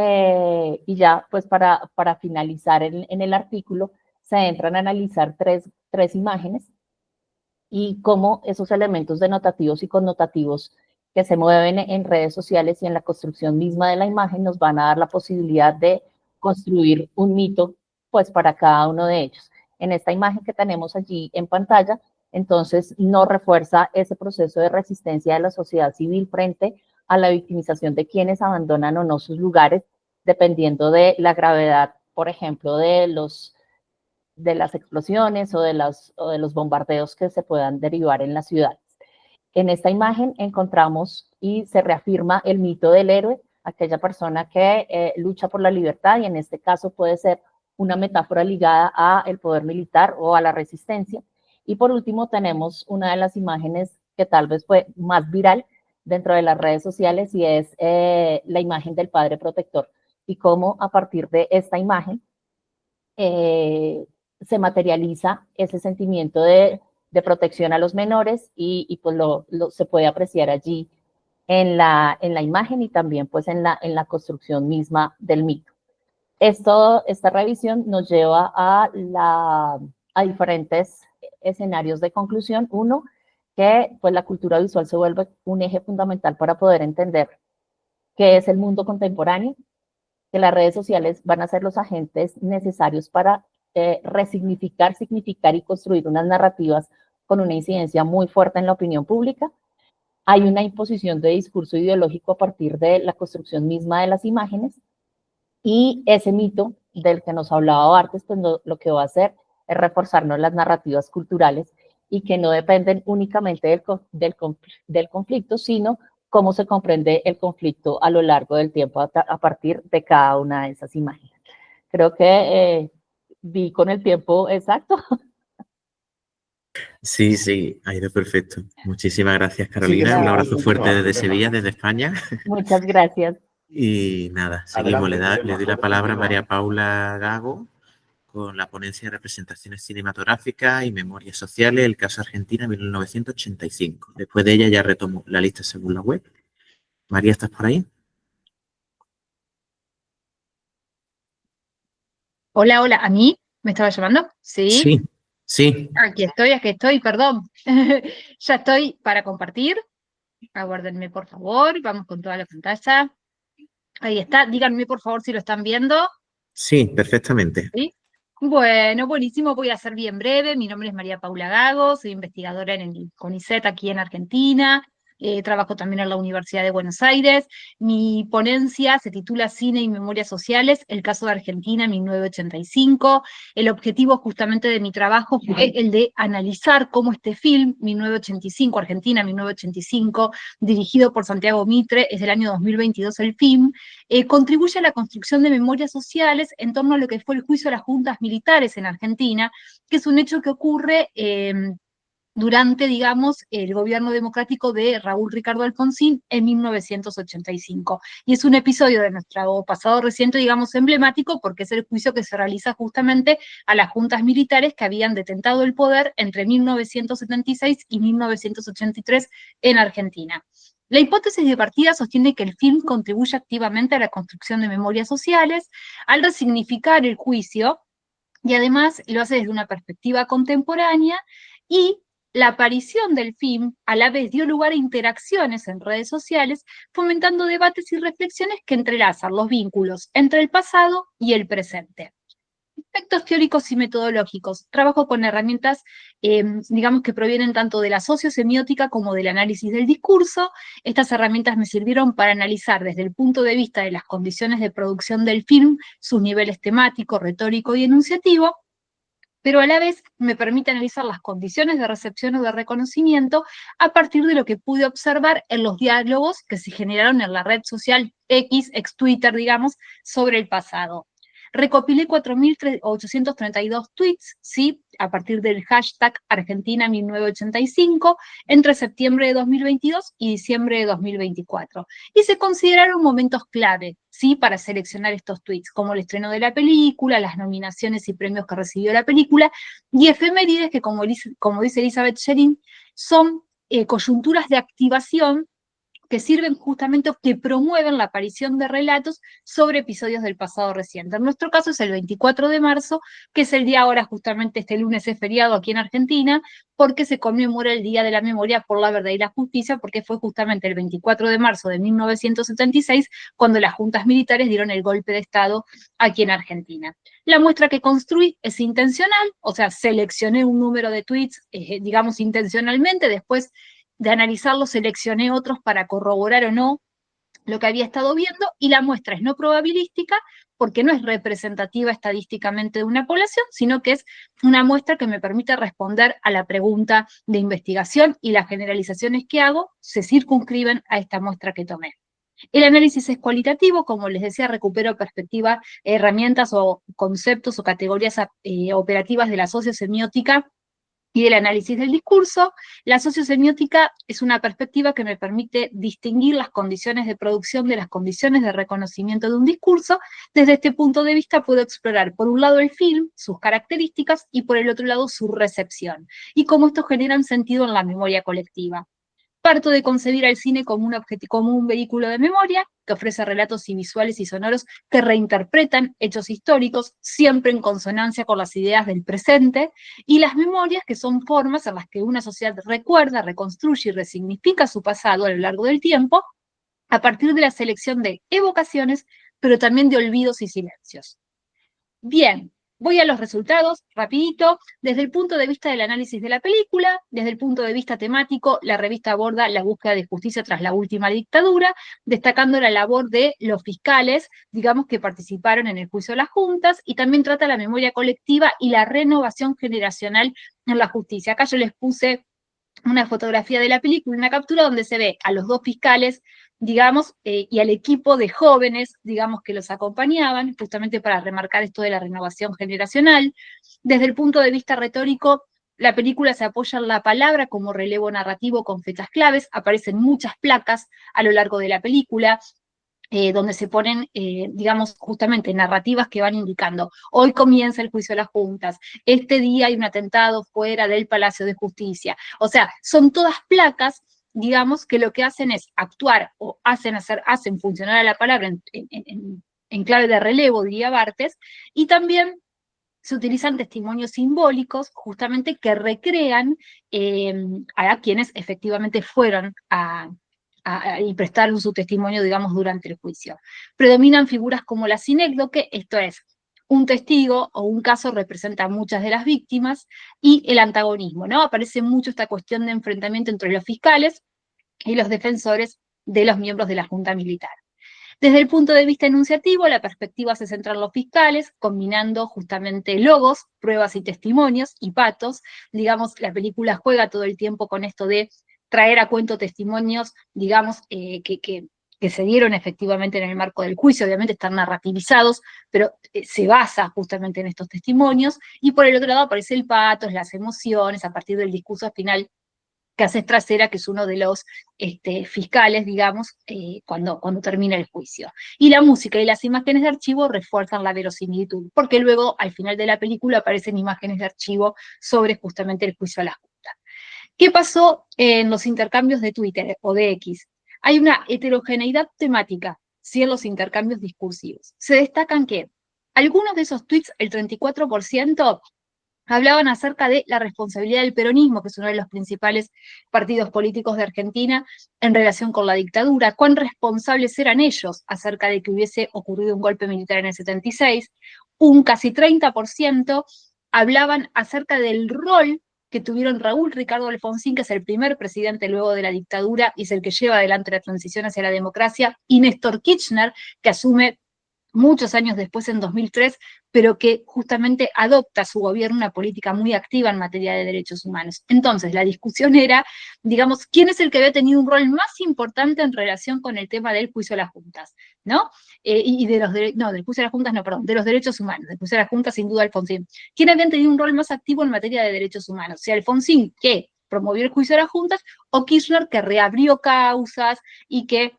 ya, pues para finalizar en el artículo, se entran a analizar tres imágenes y cómo esos elementos denotativos y connotativos que se mueven en redes sociales y en la construcción misma de la imagen nos van a dar la posibilidad de construir un mito pues para cada uno de ellos. En esta imagen que tenemos allí en pantalla, entonces nos refuerza ese proceso de resistencia de la sociedad civil frente a la victimización de quienes abandonan o no sus lugares, dependiendo de la gravedad, por ejemplo, de las explosiones o de los bombardeos que se puedan derivar en las ciudades. En esta imagen encontramos y se reafirma el mito del héroe, aquella persona que lucha por la libertad, y en este caso puede ser una metáfora ligada al poder militar o a la resistencia. Y por último tenemos una de las imágenes que tal vez fue más viral dentro de las redes sociales, y es la imagen del padre protector, y cómo a partir de esta imagen se materializa ese sentimiento de protección a los menores, y pues se puede apreciar allí en la imagen y también pues en la construcción misma del mito. Esta revisión nos lleva a diferentes escenarios de conclusión. Uno, que pues la cultura visual se vuelve un eje fundamental para poder entender qué es el mundo contemporáneo, que las redes sociales van a ser los agentes necesarios para resignificar, significar y construir unas narrativas con una incidencia muy fuerte en la opinión pública. Hay una imposición de discurso ideológico a partir de la construcción misma de las imágenes, y ese mito del que nos hablaba Barthes, pues lo que va a hacer es reforzarnos las narrativas culturales y que no dependen únicamente del conflicto, sino cómo se comprende el conflicto a lo largo del tiempo a partir de cada una de esas imágenes. Creo que vi con el tiempo exacto. Sí, ha ido perfecto. Muchísimas gracias, Carolina. Un abrazo fuerte desde Sevilla, desde España. Muchas gracias. Y nada, seguimos. Le doy la palabra a María Paula Gago, con la ponencia de representaciones cinematográficas y memorias sociales, el caso Argentina 1985. Después de ella ya retomo la lista según la web. María, ¿estás por ahí? Hola, hola, ¿a mí? ¿Me estaba llamando? Sí. Sí. Aquí estoy, perdón. Ya estoy para compartir. Aguárdenme, por favor. Vamos con toda la pantalla. Ahí está. Díganme, por favor, si lo están viendo. Sí, perfectamente. ¿Sí? Bueno, buenísimo. Voy a ser bien breve. Mi nombre es María Paula Gago. Soy investigadora en el CONICET aquí en Argentina. Trabajo también en la Universidad de Buenos Aires. Mi ponencia se titula Cine y Memorias Sociales, el caso de Argentina 1985. El objetivo justamente de mi trabajo fue el de analizar cómo este film, 1985, Argentina 1985, dirigido por Santiago Mitre, es del año 2022 el film, contribuye a la construcción de memorias sociales en torno a lo que fue el juicio a las juntas militares en Argentina, que es un hecho que ocurre durante, digamos, el gobierno democrático de Raúl Ricardo Alfonsín en 1985. Y es un episodio de nuestro pasado reciente, digamos, emblemático, porque es el juicio que se realiza justamente a las juntas militares que habían detentado el poder entre 1976 y 1983 en Argentina. La hipótesis de partida sostiene que el film contribuye activamente a la construcción de memorias sociales al resignificar el juicio, y además lo hace desde una perspectiva contemporánea, y la aparición del film a la vez dio lugar a interacciones en redes sociales, fomentando debates y reflexiones que entrelazan los vínculos entre el pasado y el presente. Aspectos teóricos y metodológicos. Trabajo con herramientas, digamos, que provienen tanto de la sociosemiótica como del análisis del discurso. Estas herramientas me sirvieron para analizar desde el punto de vista de las condiciones de producción del film, sus niveles temático, retórico y enunciativo, pero a la vez me permite analizar las condiciones de recepción o de reconocimiento a partir de lo que pude observar en los diálogos que se generaron en la red social X, ex Twitter, digamos, sobre el pasado. Recopilé 4.832 tweets, ¿sí?, a partir del hashtag Argentina 1985, entre septiembre de 2022 y diciembre de 2024. Y se consideraron momentos clave, ¿sí?, para seleccionar estos tweets, como el estreno de la película, las nominaciones y premios que recibió la película, y efemérides que, como dice Elizabeth Sherin, son coyunturas de activación que sirven justamente, que promueven la aparición de relatos sobre episodios del pasado reciente. En nuestro caso es el 24 de marzo, que es el día ahora, justamente este lunes es feriado aquí en Argentina, porque se conmemora el Día de la Memoria por la Verdad y la Justicia, porque fue justamente el 24 de marzo de 1976 cuando las juntas militares dieron el golpe de Estado aquí en Argentina. La muestra que construí es intencional, o sea, seleccioné un número de tweets, digamos, intencionalmente, después de analizarlo seleccioné otros para corroborar o no lo que había estado viendo, y la muestra es no probabilística porque no es representativa estadísticamente de una población, sino que es una muestra que me permite responder a la pregunta de investigación, y las generalizaciones que hago se circunscriben a esta muestra que tomé. El análisis es cualitativo, como les decía, recupero perspectiva, herramientas o conceptos o categorías operativas de la sociosemiótica y del análisis del discurso. La sociosemiótica es una perspectiva que me permite distinguir las condiciones de producción de las condiciones de reconocimiento de un discurso. Desde este punto de vista puedo explorar, por un lado, el film, sus características, y por el otro lado, su recepción, y cómo estos generan sentido en la memoria colectiva. Parto de concebir al cine como un vehículo de memoria que ofrece relatos y visuales y sonoros que reinterpretan hechos históricos, siempre en consonancia con las ideas del presente, y las memorias, que son formas en las que una sociedad recuerda, reconstruye y resignifica su pasado a lo largo del tiempo, a partir de la selección de evocaciones, pero también de olvidos y silencios. Bien, voy a los resultados, rapidito. Desde el punto de vista del análisis de la película, desde el punto de vista temático, la revista aborda la búsqueda de justicia tras la última dictadura, destacando la labor de los fiscales, digamos, que participaron en el juicio de las juntas, y también trata la memoria colectiva y la renovación generacional en la justicia. Acá yo les puse una fotografía de la película, una captura donde se ve a los dos fiscales, digamos, y al equipo de jóvenes, digamos, que los acompañaban, justamente para remarcar esto de la renovación generacional. Desde el punto de vista retórico, la película se apoya en la palabra como relevo narrativo con fechas claves, aparecen muchas placas a lo largo de la película. donde se ponen, digamos, justamente narrativas que van indicando, hoy comienza el juicio de las juntas, este día hay un atentado fuera del Palacio de Justicia. O sea, son todas placas, digamos, que lo que hacen es actuar o hacen funcionar a la palabra en clave de relevo, diría Barthes, y también se utilizan testimonios simbólicos justamente que recrean a quienes efectivamente fueron y prestaron su testimonio, digamos, durante el juicio. Predominan figuras como la sinécdoque, esto es, un testigo o un caso representa a muchas de las víctimas, y el antagonismo, ¿no? Aparece mucho esta cuestión de enfrentamiento entre los fiscales y los defensores de los miembros de la Junta Militar. Desde el punto de vista enunciativo, la perspectiva se centra en los fiscales, combinando justamente logos, pruebas y testimonios, y patos. Digamos, la película juega todo el tiempo con esto de traer a cuento testimonios, digamos, que se dieron efectivamente en el marco del juicio, obviamente están narrativizados, pero se basa justamente en estos testimonios, y por el otro lado aparece el patos, las emociones, a partir del discurso final que hace Trasera, que es uno de los fiscales, digamos, cuando termina el juicio. Y la música y las imágenes de archivo refuerzan la verosimilitud, porque luego, al final de la película, aparecen imágenes de archivo sobre justamente el juicio a la Junta. ¿Qué pasó en los intercambios de Twitter o de X? Hay una heterogeneidad temática, sí, en los intercambios discursivos. Se destacan que algunos de esos tweets, el 34%, hablaban acerca de la responsabilidad del peronismo, que es uno de los principales partidos políticos de Argentina, en relación con la dictadura, cuán responsables eran ellos acerca de que hubiese ocurrido un golpe militar en el 76, un casi 30% hablaban acerca del rol que tuvieron Raúl Ricardo Alfonsín, que es el primer presidente luego de la dictadura y es el que lleva adelante la transición hacia la democracia, y Néstor Kirchner, que asume muchos años después, en 2003, pero que justamente adopta su gobierno una política muy activa en materia de derechos humanos. Entonces, la discusión era, digamos, quién es el que había tenido un rol más importante en relación con el tema del juicio a las juntas, ¿no? Y de los del juicio a las juntas, no, perdón, de los derechos humanos, del juicio a las juntas, sin duda, Alfonsín. ¿Quién había tenido un rol más activo en materia de derechos humanos? Si Alfonsín, que promovió el juicio a las juntas, o Kirchner, que reabrió causas y que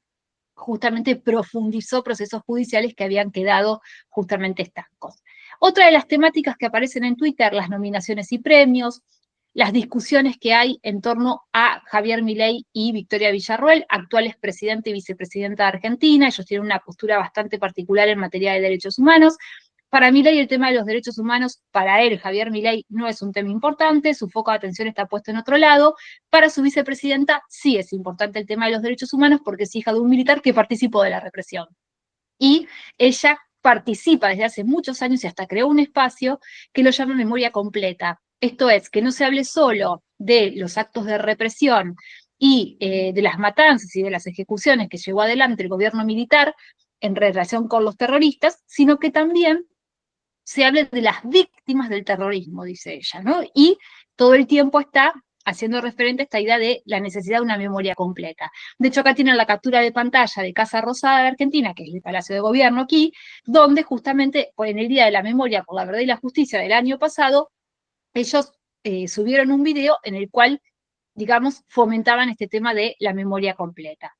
justamente profundizó procesos judiciales que habían quedado justamente estancos. Otra de las temáticas que aparecen en Twitter, las nominaciones y premios, las discusiones que hay en torno a Javier Milei y Victoria Villarroel, actuales presidente y vicepresidenta de Argentina. Ellos tienen una postura bastante particular en materia de derechos humanos. Para Milei el tema de los derechos humanos, para él, Javier Milei, no es un tema importante, su foco de atención está puesto en otro lado. Para su vicepresidenta sí es importante el tema de los derechos humanos porque es hija de un militar que participó de la represión. Y ella participa desde hace muchos años y hasta creó un espacio que lo llama Memoria Completa. Esto es, que no se hable solo de los actos de represión y de las matanzas y de las ejecuciones que llevó adelante el gobierno militar en relación con los terroristas, sino que también se hable de las víctimas del terrorismo, dice ella, ¿no? Y todo el tiempo está haciendo referente a esta idea de la necesidad de una memoria completa. De hecho, acá tienen la captura de pantalla de Casa Rosada de Argentina, que es el Palacio de Gobierno aquí, donde justamente en el Día de la Memoria por la Verdad y la Justicia del año pasado, ellos subieron un video en el cual, digamos, fomentaban este tema de la memoria completa.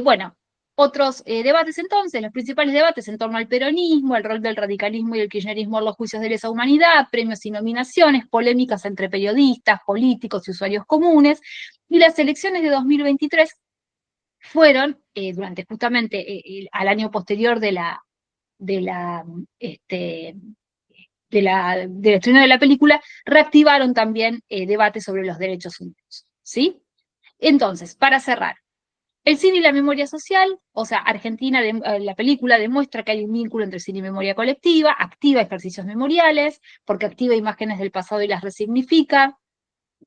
Bueno, otros debates entonces, los principales debates en torno al peronismo, el rol del radicalismo y el kirchnerismo en los juicios de lesa humanidad, premios y nominaciones, polémicas entre periodistas, políticos y usuarios comunes, y las elecciones de 2023 fueron, durante justamente al año posterior del estreno de la película, reactivaron también debates sobre los derechos humanos, ¿sí? Entonces, para cerrar, el cine y la memoria social, o sea, Argentina, la película demuestra que hay un vínculo entre cine y memoria colectiva, activa ejercicios memoriales, porque activa imágenes del pasado y las resignifica,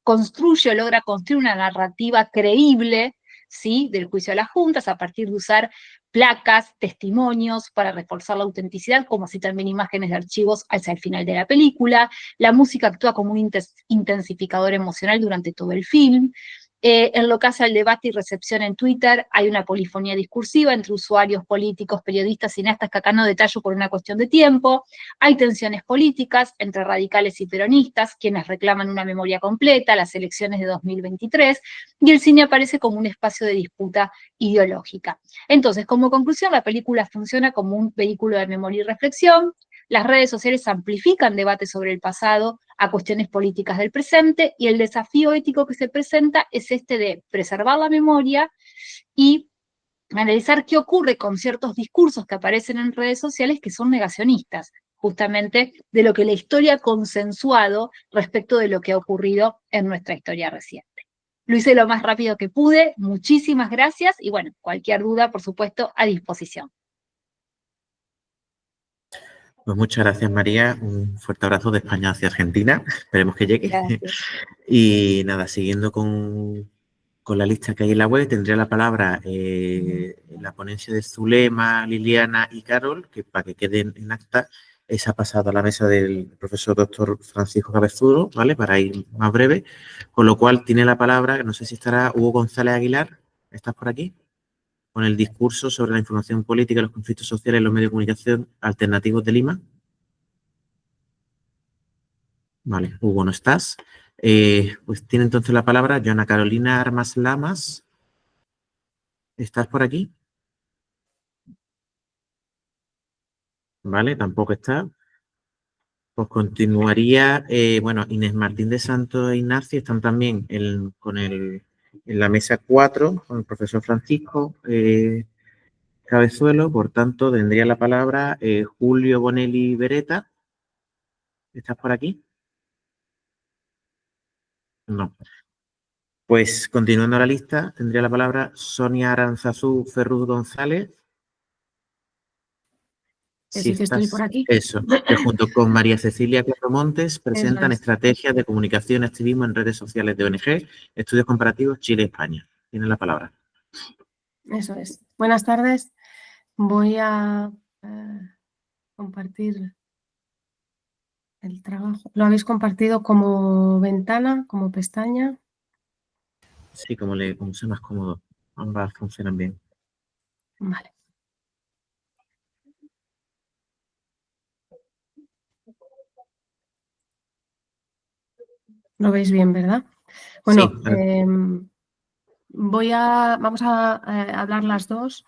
construye o logra construir una narrativa creíble, ¿sí?, del juicio a las juntas, a partir de usar placas, testimonios para reforzar la autenticidad, como así también imágenes de archivos hacia el final de la película. La música actúa como un intensificador emocional durante todo el film. En lo que hace al debate y recepción en Twitter, hay una polifonía discursiva entre usuarios, políticos, periodistas, cineastas, que acá no detallo por una cuestión de tiempo. Hay tensiones políticas entre radicales y peronistas, quienes reclaman una memoria completa, las elecciones de 2023, y el cine aparece como un espacio de disputa ideológica. Entonces, como conclusión, la película funciona como un vehículo de memoria y reflexión. Las redes sociales amplifican debates sobre el pasado a cuestiones políticas del presente, y el desafío ético que se presenta es este de preservar la memoria y analizar qué ocurre con ciertos discursos que aparecen en redes sociales que son negacionistas, justamente de lo que la historia ha consensuado respecto de lo que ha ocurrido en nuestra historia reciente. Lo hice lo más rápido que pude, muchísimas gracias, y bueno, cualquier duda, por supuesto, a disposición. Pues muchas gracias, María. Un fuerte abrazo de España hacia Argentina. Esperemos que llegue. Gracias. Y nada, siguiendo con la lista que hay en la web, tendría la palabra la ponencia de Zulema, Liliana y Carol, que para que queden en acta, esa ha pasado a la mesa del profesor doctor Francisco Cabezudo, ¿vale? Para ir más breve. Con lo cual tiene la palabra, no sé si estará Hugo González Aguilar. ¿Estás por aquí? Con el discurso sobre la información política y los conflictos sociales en los medios de comunicación alternativos de Lima. Vale, Hugo, ¿no estás? Pues tiene entonces la palabra Joana Carolina Armas Lamas. ¿Estás por aquí? Vale, tampoco está. Pues continuaría, bueno, Inés Martín de Santos e Ignacio están también en la mesa 4 con el profesor Francisco Cabezuelo. Por tanto, tendría la palabra Julio Bonelli Beretta. ¿Estás por aquí? No. Pues continuando la lista, tendría la palabra Sonia Aranzazú Ferruz González. Sí, que estoy por aquí. Eso, que junto con María Cecilia Montes presentan Eso es. estrategias de comunicación y activismo en redes sociales de ONG, estudios comparativos Chile-España. Tienen la palabra. Eso es. Buenas tardes. Voy a compartir el trabajo. ¿Lo habéis compartido como ventana, como pestaña? Sí, como sea más cómodo. Ambas funcionan bien. Vale. Lo veis bien, ¿verdad? Bueno, Sí. Vamos a hablar las dos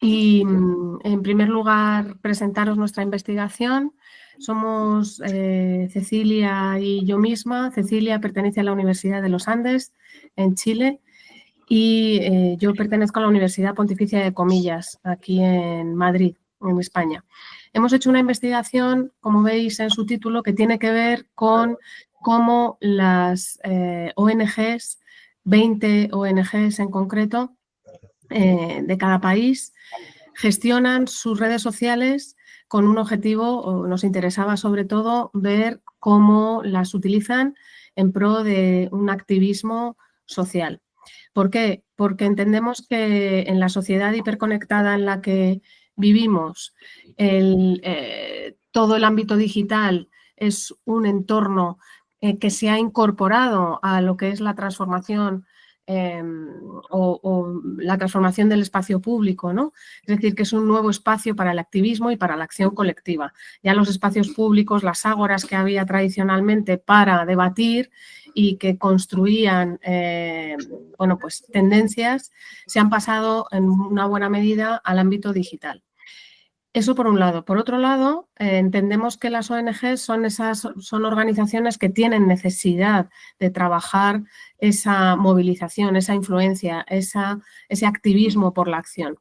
y, en primer lugar, presentaros nuestra investigación. Somos Cecilia y yo misma. Cecilia pertenece a la Universidad de los Andes, en Chile, y yo pertenezco a la Universidad Pontificia de Comillas, aquí en Madrid, en España. Hemos hecho una investigación, como veis en su título, que tiene que ver con cómo las ONGs, 20 ONGs en concreto, de cada país, gestionan sus redes sociales con un objetivo, o nos interesaba sobre todo ver cómo las utilizan en pro de un activismo social. ¿Por qué? Porque entendemos que en la sociedad hiperconectada en la que vivimos, todo el ámbito digital es un entorno que se ha incorporado a lo que es la transformación o la transformación del espacio público, ¿no? Es decir, que es un nuevo espacio para el activismo y para la acción colectiva. Ya los espacios públicos, las ágoras que había tradicionalmente para debatir y que construían bueno, pues, tendencias, se han pasado en una buena medida al ámbito digital. Eso por un lado. Por otro lado, entendemos que las ONGs son organizaciones que tienen necesidad de trabajar esa movilización, esa influencia, ese activismo por la acción.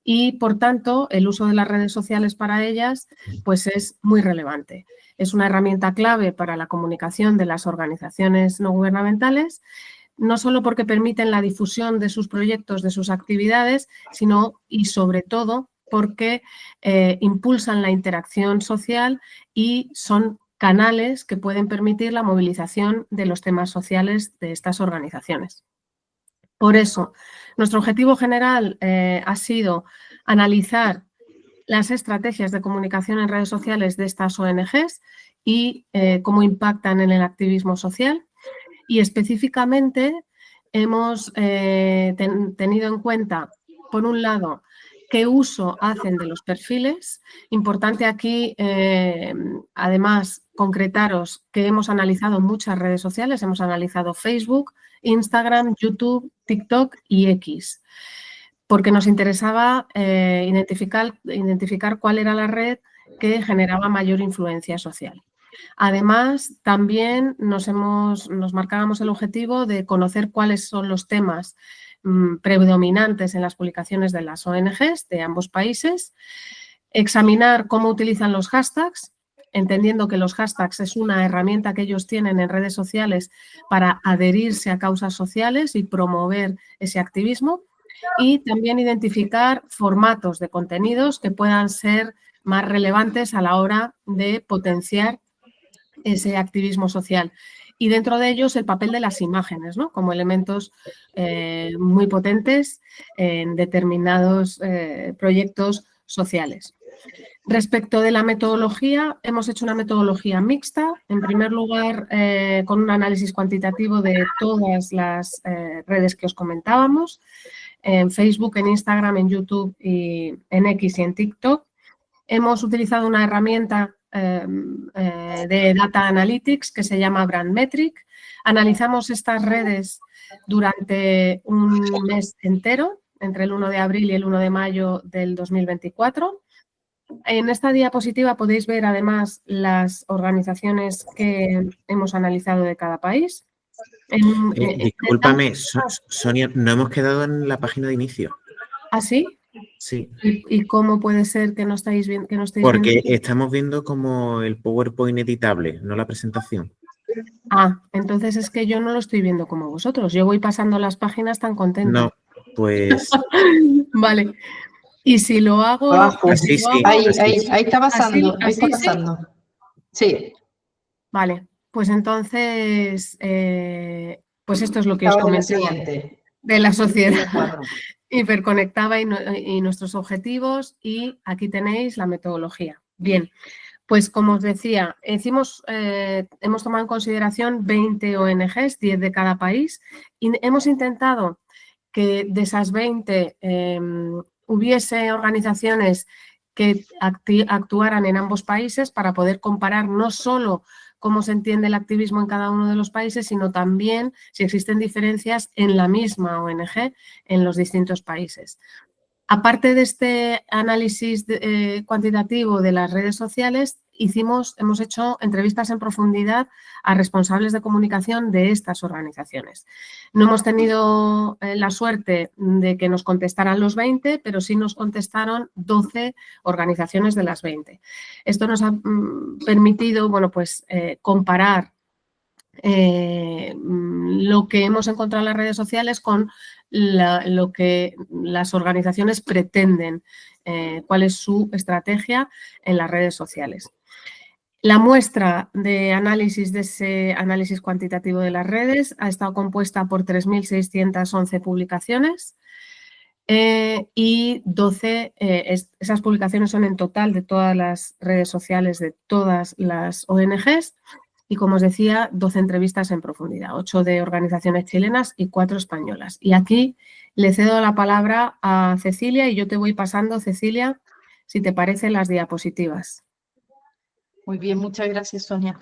Y, por tanto, el uso de las redes sociales para ellas pues, es muy relevante. Es una herramienta clave para la comunicación de las organizaciones no gubernamentales, no solo porque permiten la difusión de sus proyectos, de sus actividades, sino y sobre todo porque impulsan la interacción social y son canales que pueden permitir la movilización de los temas sociales de estas organizaciones. Por eso, nuestro objetivo general ha sido analizar las estrategias de comunicación en redes sociales de estas ONGs y cómo impactan en el activismo social. Y específicamente hemos tenido en cuenta, por un lado, qué uso hacen de los perfiles. Importante aquí, además, concretaros que hemos analizado muchas redes sociales, hemos analizado Facebook, Instagram, YouTube, TikTok y X, porque nos interesaba identificar cuál era la red que generaba mayor influencia social. Además, también nos marcábamos el objetivo de conocer cuáles son los temas predominantes en las publicaciones de las ONGs de ambos países, examinar cómo utilizan los hashtags, entendiendo que los hashtags es una herramienta que ellos tienen en redes sociales para adherirse a causas sociales y promover ese activismo, y también identificar formatos de contenidos que puedan ser más relevantes a la hora de potenciar ese activismo social. Y dentro de ellos el papel de las imágenes, ¿no? Como elementos muy potentes en determinados proyectos sociales. Respecto de la metodología, hemos hecho una metodología mixta. En primer lugar, con un análisis cuantitativo de todas las redes que os comentábamos, en Facebook, en Instagram, en YouTube, y en X y en TikTok. Hemos utilizado una herramienta de Data Analytics que se llama Brandmetric. Analizamos estas redes durante un mes entero, entre el 1 de abril y el 1 de mayo del 2024. En esta diapositiva podéis ver además las organizaciones que hemos analizado de cada país. Discúlpame, Sonia, no hemos quedado en la página de inicio. ¿Ah, sí? Sí. ¿Y cómo puede ser que no estéis viendo? Porque estamos viendo como el PowerPoint editable, no la presentación. Ah, entonces es que yo no lo estoy viendo como vosotros. Yo voy pasando las páginas tan contenta. No, pues... Vale. Y si lo hago... Abajo. Así sí. Ahí está pasando. Ahí está ¿Así? pasando. Sí. Vale, pues entonces, pues esto es lo que os Estaba en la comenté siguiente. de la sociedad Cuatro. hiperconectada y nuestros objetivos, y aquí tenéis la metodología. Bien, pues como os decía, hemos tomado en consideración 20 ONGs, 10 de cada país, y hemos intentado que de esas 20 hubiese organizaciones que actuaran en ambos países para poder comparar no solo cómo se entiende el activismo en cada uno de los países, sino también si existen diferencias en la misma ONG en los distintos países. Aparte de este análisis cuantitativo de las redes sociales, hemos hecho entrevistas en profundidad a responsables de comunicación de estas organizaciones. No hemos tenido la suerte de que nos contestaran los 20, pero sí nos contestaron 12 organizaciones de las 20. Esto nos ha permitido, bueno, pues, comparar lo que hemos encontrado en las redes sociales con lo que las organizaciones pretenden, cuál es su estrategia en las redes sociales. La muestra de ese análisis cuantitativo de las redes ha estado compuesta por 3.611 publicaciones y 12, esas publicaciones son en total de todas las redes sociales de todas las ONGs. Y como os decía, 12 entrevistas en profundidad, 8 de organizaciones chilenas y 4 españolas. Y aquí le cedo la palabra a Cecilia y yo te voy pasando, Cecilia, si te parecen las diapositivas. Muy bien, muchas gracias, Sonia.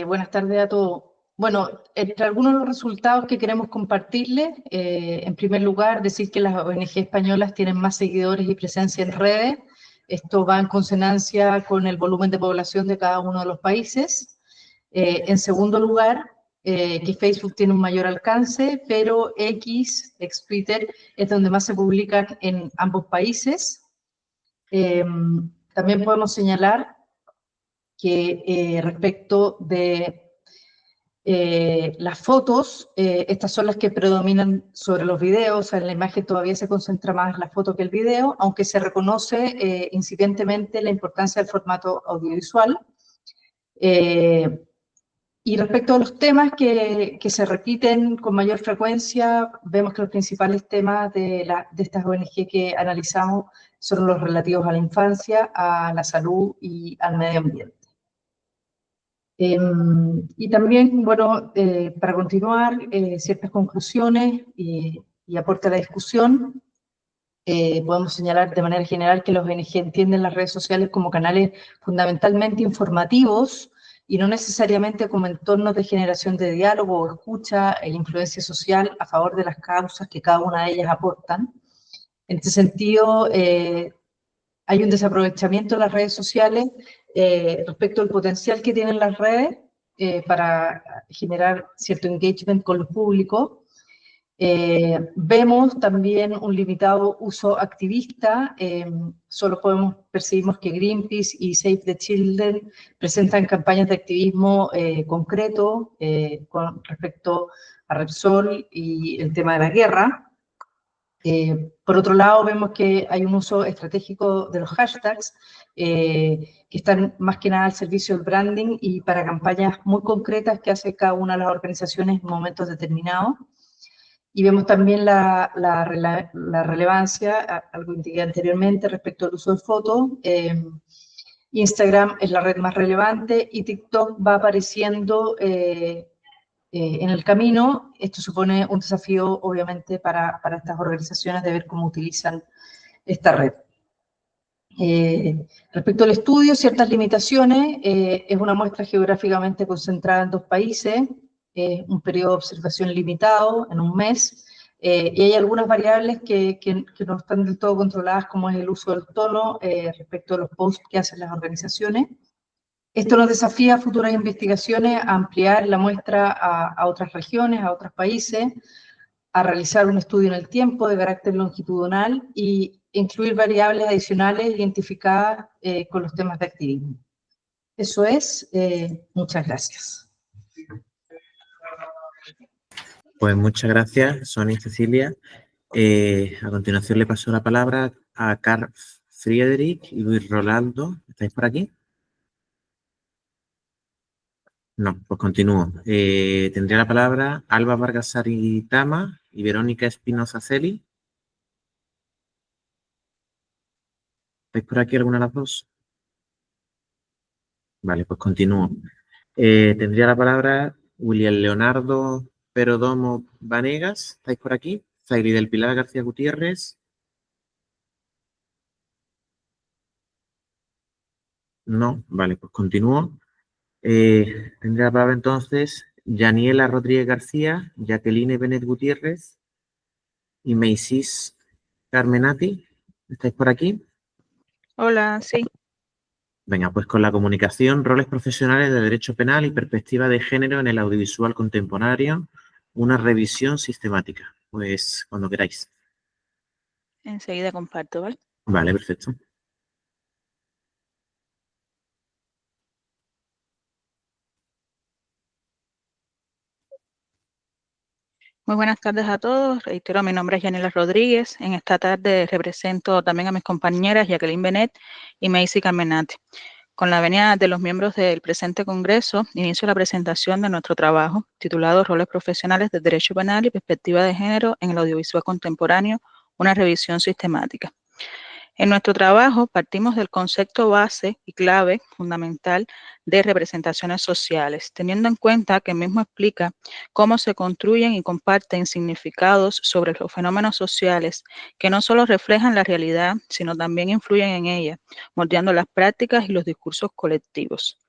Buenas tardes a todos. Bueno, entre algunos de los resultados que queremos compartirles, en primer lugar, decir que las ONG españolas tienen más seguidores y presencia en redes. Esto va en consonancia con el volumen de población de cada uno de los países. En segundo lugar, que Facebook tiene un mayor alcance, pero ex Twitter, es donde más se publican en ambos países. También podemos señalar que respecto de las fotos, estas son las que predominan sobre los videos. O sea, en la imagen todavía se concentra más la foto que el video, aunque se reconoce incipientemente la importancia del formato audiovisual. Y respecto a los temas que se repiten con mayor frecuencia, vemos que los principales temas de estas ONG que analizamos son los relativos a la infancia, a la salud y al medio ambiente. Y también, bueno, para continuar, ciertas conclusiones y aporte a la discusión. Podemos señalar de manera general que los ONG entienden las redes sociales como canales fundamentalmente informativos y no necesariamente como entornos de generación de diálogo o escucha e influencia social a favor de las causas que cada una de ellas aportan. En este sentido, hay un desaprovechamiento de las redes sociales respecto al potencial que tienen las redes para generar cierto engagement con los públicos. Vemos también un limitado uso activista. Solo percibimos que Greenpeace y Save the Children presentan campañas de activismo concreto con respecto a Repsol y el tema de la guerra. Por otro lado, vemos que hay un uso estratégico de los hashtags que están más que nada al servicio del branding y para campañas muy concretas que hace cada una de las organizaciones en momentos determinados. Y vemos también la relevancia, algo indiqué anteriormente, respecto al uso de fotos. Instagram es la red más relevante y TikTok va apareciendo en el camino. Esto supone un desafío, obviamente, para estas organizaciones de ver cómo utilizan esta red. Respecto al estudio, ciertas limitaciones. Es una muestra geográficamente concentrada en 2 países. Un periodo de observación limitado, en un mes, y hay algunas variables que no están del todo controladas, como es el uso del tono respecto a los posts que hacen las organizaciones. Esto nos desafía a futuras investigaciones, a ampliar la muestra a otras regiones, a otros países, a realizar un estudio en el tiempo de carácter longitudinal y incluir variables adicionales identificadas con los temas de activismo. Eso es. Muchas gracias. Pues muchas gracias, Sonia y Cecilia. A continuación le paso la palabra a Carl Friedrich y Luis Rolando. ¿Estáis por aquí? No, pues continúo. Tendría la palabra Alba Vargas Aritama y Verónica Espinosa Celi. ¿Estáis por aquí alguna de las dos? Vale, pues continúo. Tendría la palabra William Leonardo Perodomo Vanegas. ¿Estáis por aquí? Zairi del Pilar García Gutiérrez. No, vale, pues continúo. Tendría la palabra entonces Yaniela Rodríguez García, Jacqueline Benet Gutiérrez y Meisis Carmenati. ¿Estáis por aquí? Hola, sí. Venga, pues con la comunicación, roles profesionales de derecho penal y perspectiva de género en el audiovisual contemporáneo, una revisión sistemática. Pues cuando queráis. Enseguida comparto, ¿vale? Vale, perfecto. Muy buenas tardes a todos. Reitero, mi nombre es Yaniela Rodríguez. En esta tarde represento también a mis compañeras Jacqueline Benet y Maisy Carmenati. Con la venia de los miembros del presente congreso, inicio la presentación de nuestro trabajo titulado Roles profesionales de derecho penal y perspectiva de género en el audiovisual contemporáneo, una revisión sistemática. En nuestro trabajo partimos del concepto base y clave fundamental de representaciones sociales, teniendo en cuenta que el mismo explica cómo se construyen y comparten significados sobre los fenómenos sociales que no solo reflejan la realidad, sino también influyen en ella, moldeando las prácticas y los discursos colectivos.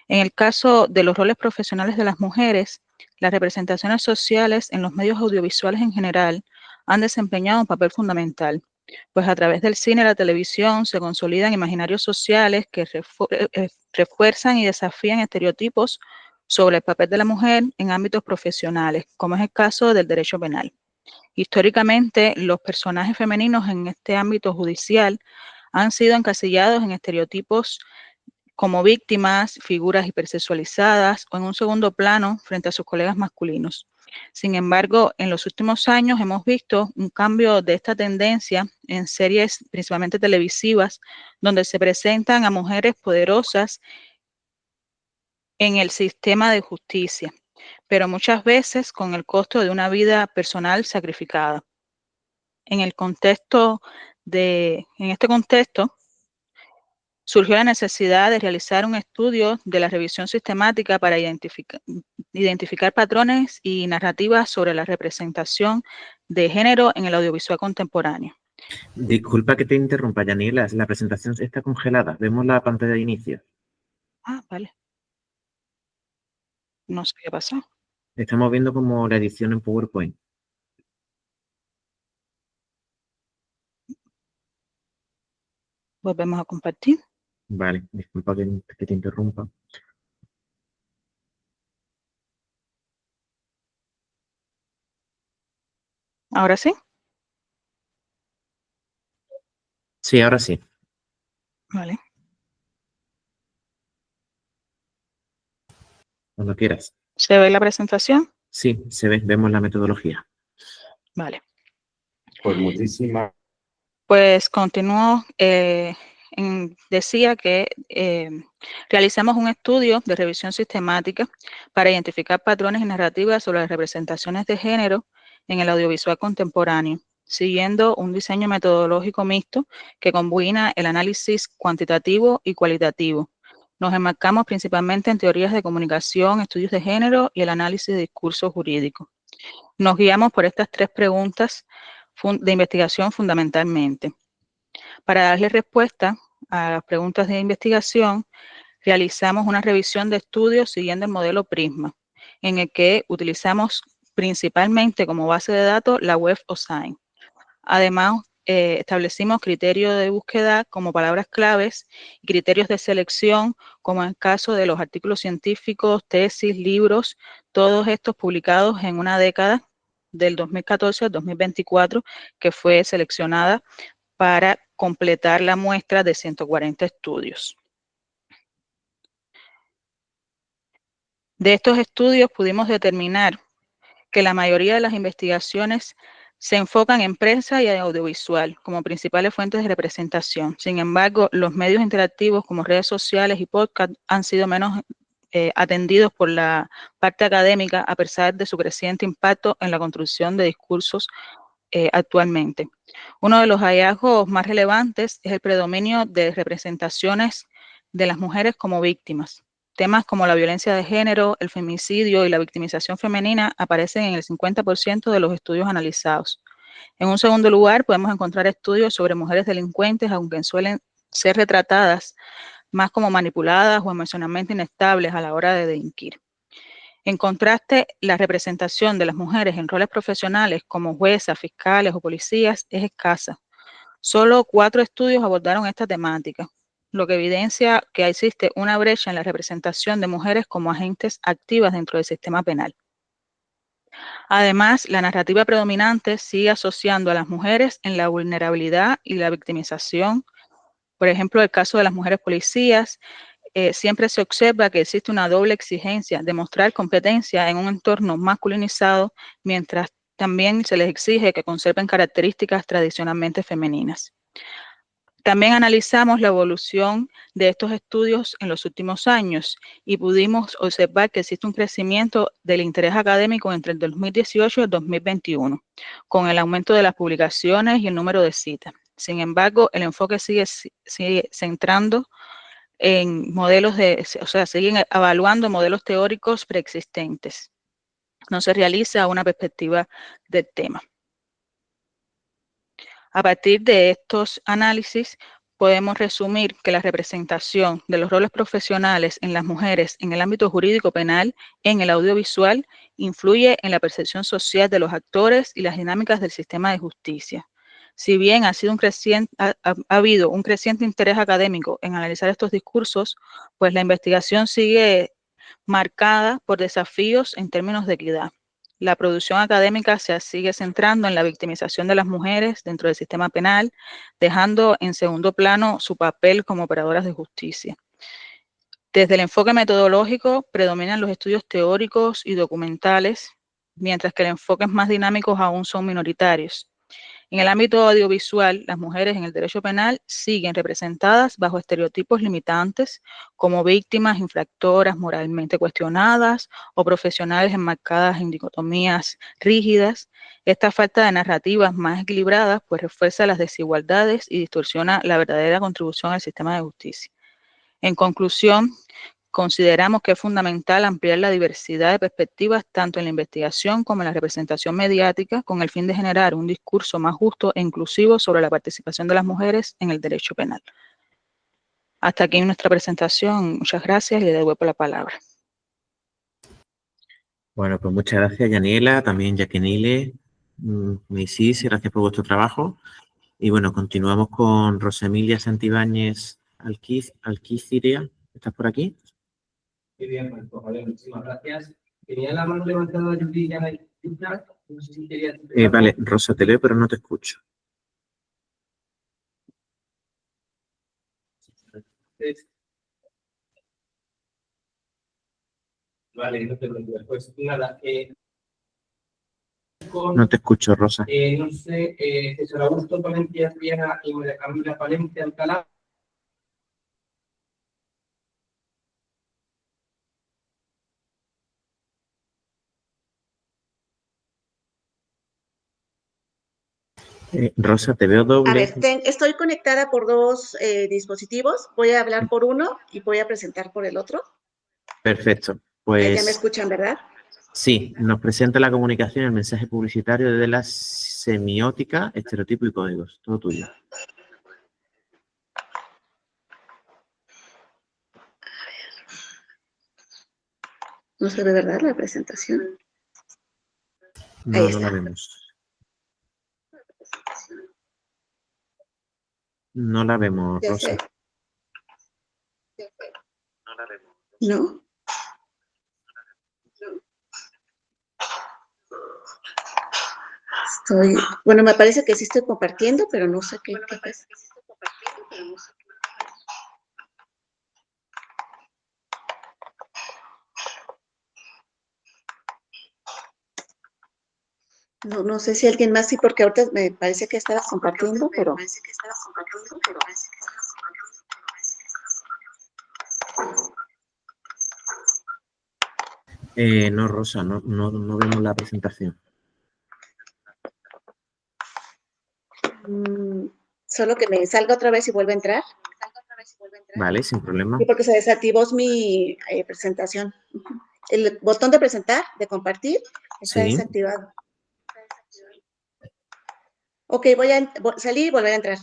En el caso de los roles profesionales de las mujeres, las representaciones sociales en los medios audiovisuales en general han desempeñado un papel fundamental, pues a través del cine y la televisión se consolidan imaginarios sociales que refuerzan y desafían estereotipos sobre el papel de la mujer en ámbitos profesionales, como es el caso del derecho penal. Históricamente, los personajes femeninos en este ámbito judicial han sido encasillados en estereotipos como víctimas, figuras hipersexualizadas o en un segundo plano frente a sus colegas masculinos. Sin embargo, en los últimos años hemos visto un cambio de esta tendencia en series principalmente televisivas, donde se presentan a mujeres poderosas en el sistema de justicia, pero muchas veces con el costo de una vida personal sacrificada. En este contexto, surgió la necesidad de realizar un estudio de la revisión sistemática para identificar patrones y narrativas sobre la representación de género en el audiovisual contemporáneo. Disculpa que te interrumpa, Yanila, la presentación está congelada. Vemos la pantalla de inicio. Ah, vale. No sé qué pasó. Estamos viendo como la edición en PowerPoint. Volvemos a compartir. Vale, disculpa que te interrumpa. ¿Ahora sí? Sí, ahora sí. Vale. Cuando quieras. ¿Se ve la presentación? Sí, se ve, vemos la metodología. Vale. Pues muchísimas. Pues continúo. Decía que realizamos un estudio de revisión sistemática para identificar patrones y narrativas sobre las representaciones de género en el audiovisual contemporáneo, siguiendo un diseño metodológico mixto que combina el análisis cuantitativo y cualitativo. Nos enmarcamos principalmente en teorías de comunicación, estudios de género y el análisis de discurso jurídico. Nos guiamos por estas 3 preguntas de investigación fundamentalmente. Para darle respuesta a las preguntas de investigación, realizamos una revisión de estudios siguiendo el modelo Prisma, en el que utilizamos principalmente como base de datos la Web of Science. Además, establecimos criterios de búsqueda como palabras claves y criterios de selección, como en el caso de los artículos científicos, tesis, libros, todos estos publicados en una década del 2014 al 2024, que fue seleccionada para completar la muestra de 140 estudios. De estos estudios pudimos determinar que la mayoría de las investigaciones se enfocan en prensa y audiovisual como principales fuentes de representación. Sin embargo, los medios interactivos como redes sociales y podcast han sido menos atendidos por la parte académica a pesar de su creciente impacto en la construcción de discursos actualmente. Uno de los hallazgos más relevantes es el predominio de representaciones de las mujeres como víctimas. Temas como la violencia de género, el femicidio y la victimización femenina aparecen en el 50% de los estudios analizados. En un segundo lugar, podemos encontrar estudios sobre mujeres delincuentes, aunque suelen ser retratadas más como manipuladas o emocionalmente inestables a la hora de delinquir. En contraste, la representación de las mujeres en roles profesionales como juezas, fiscales o policías es escasa. Solo 4 estudios abordaron esta temática, lo que evidencia que existe una brecha en la representación de mujeres como agentes activas dentro del sistema penal. Además, la narrativa predominante sigue asociando a las mujeres en la vulnerabilidad y la victimización. Por ejemplo, el caso de las mujeres policías, siempre se observa que existe una doble exigencia de mostrar competencia en un entorno masculinizado, mientras también se les exige que conserven características tradicionalmente femeninas. También analizamos la evolución de estos estudios en los últimos años y pudimos observar que existe un crecimiento del interés académico entre el 2018 y el 2021, con el aumento de las publicaciones y el número de citas. Sin embargo, el enfoque sigue centrando en modelos siguen evaluando modelos teóricos preexistentes. No se realiza una perspectiva del tema. A partir de estos análisis, podemos resumir que la representación de los roles profesionales en las mujeres en el ámbito jurídico penal, en el audiovisual, influye en la percepción social de los actores y las dinámicas del sistema de justicia. Si bien ha habido un creciente interés académico en analizar estos discursos, pues la investigación sigue marcada por desafíos en términos de equidad. La producción académica se sigue centrando en la victimización de las mujeres dentro del sistema penal, dejando en segundo plano su papel como operadoras de justicia. Desde el enfoque metodológico predominan los estudios teóricos y documentales, mientras que los enfoques más dinámicos aún son minoritarios. En el ámbito audiovisual, las mujeres en el derecho penal siguen representadas bajo estereotipos limitantes como víctimas, infractoras moralmente cuestionadas o profesionales enmarcadas en dicotomías rígidas. Esta falta de narrativas más equilibradas pues refuerza las desigualdades y distorsiona la verdadera contribución al sistema de justicia. En conclusión, consideramos que es fundamental ampliar la diversidad de perspectivas tanto en la investigación como en la representación mediática con el fin de generar un discurso más justo e inclusivo sobre la participación de las mujeres en el derecho penal. Hasta aquí nuestra presentación. Muchas gracias y le devuelvo la palabra. Bueno, pues muchas gracias, Yaniela, también Jacqueline, Meisis, gracias por vuestro trabajo. Y bueno, continuamos con Rosa Emilia Santibáñez Alquiciria. ¿Estás por aquí? Muy bien, pues, muchísimas gracias. Tenía la mano levantada de Juliana. No sé si quería... Vale, Rosa, te leo, pero no te escucho. Vale, no te preocupes. Pues nada, No te escucho, Rosa. no sé, Jesús Augusto Palencia Triana y María Camila Palencia Alcalá. Rosa, te veo A doble. ver, estoy conectada por dos dispositivos. Voy a hablar por uno y voy a presentar por el otro. Perfecto. Ya me Pues escuchan, ¿verdad? sí, nos presenta la comunicación, el mensaje publicitario de la semiótica, estereotipo y códigos. Todo tuyo. No se ve, ¿verdad? La presentación. No, Ahí no la está. vemos. No la vemos, Ya Rosa. sé. No la vemos. ¿No? Bueno, me parece que sí estoy compartiendo, pero no sé qué pasa. No sé si alguien más sí, porque ahorita me parece que estaba compartiendo, pero... No, Rosa, no vemos la presentación. Solo que me salga otra vez y vuelva a entrar. Vale, sin problema. Sí, porque se desactivó mi presentación. El botón de presentar, de compartir, está Sí. desactivado. Ok, voy a salir y volver a entrar.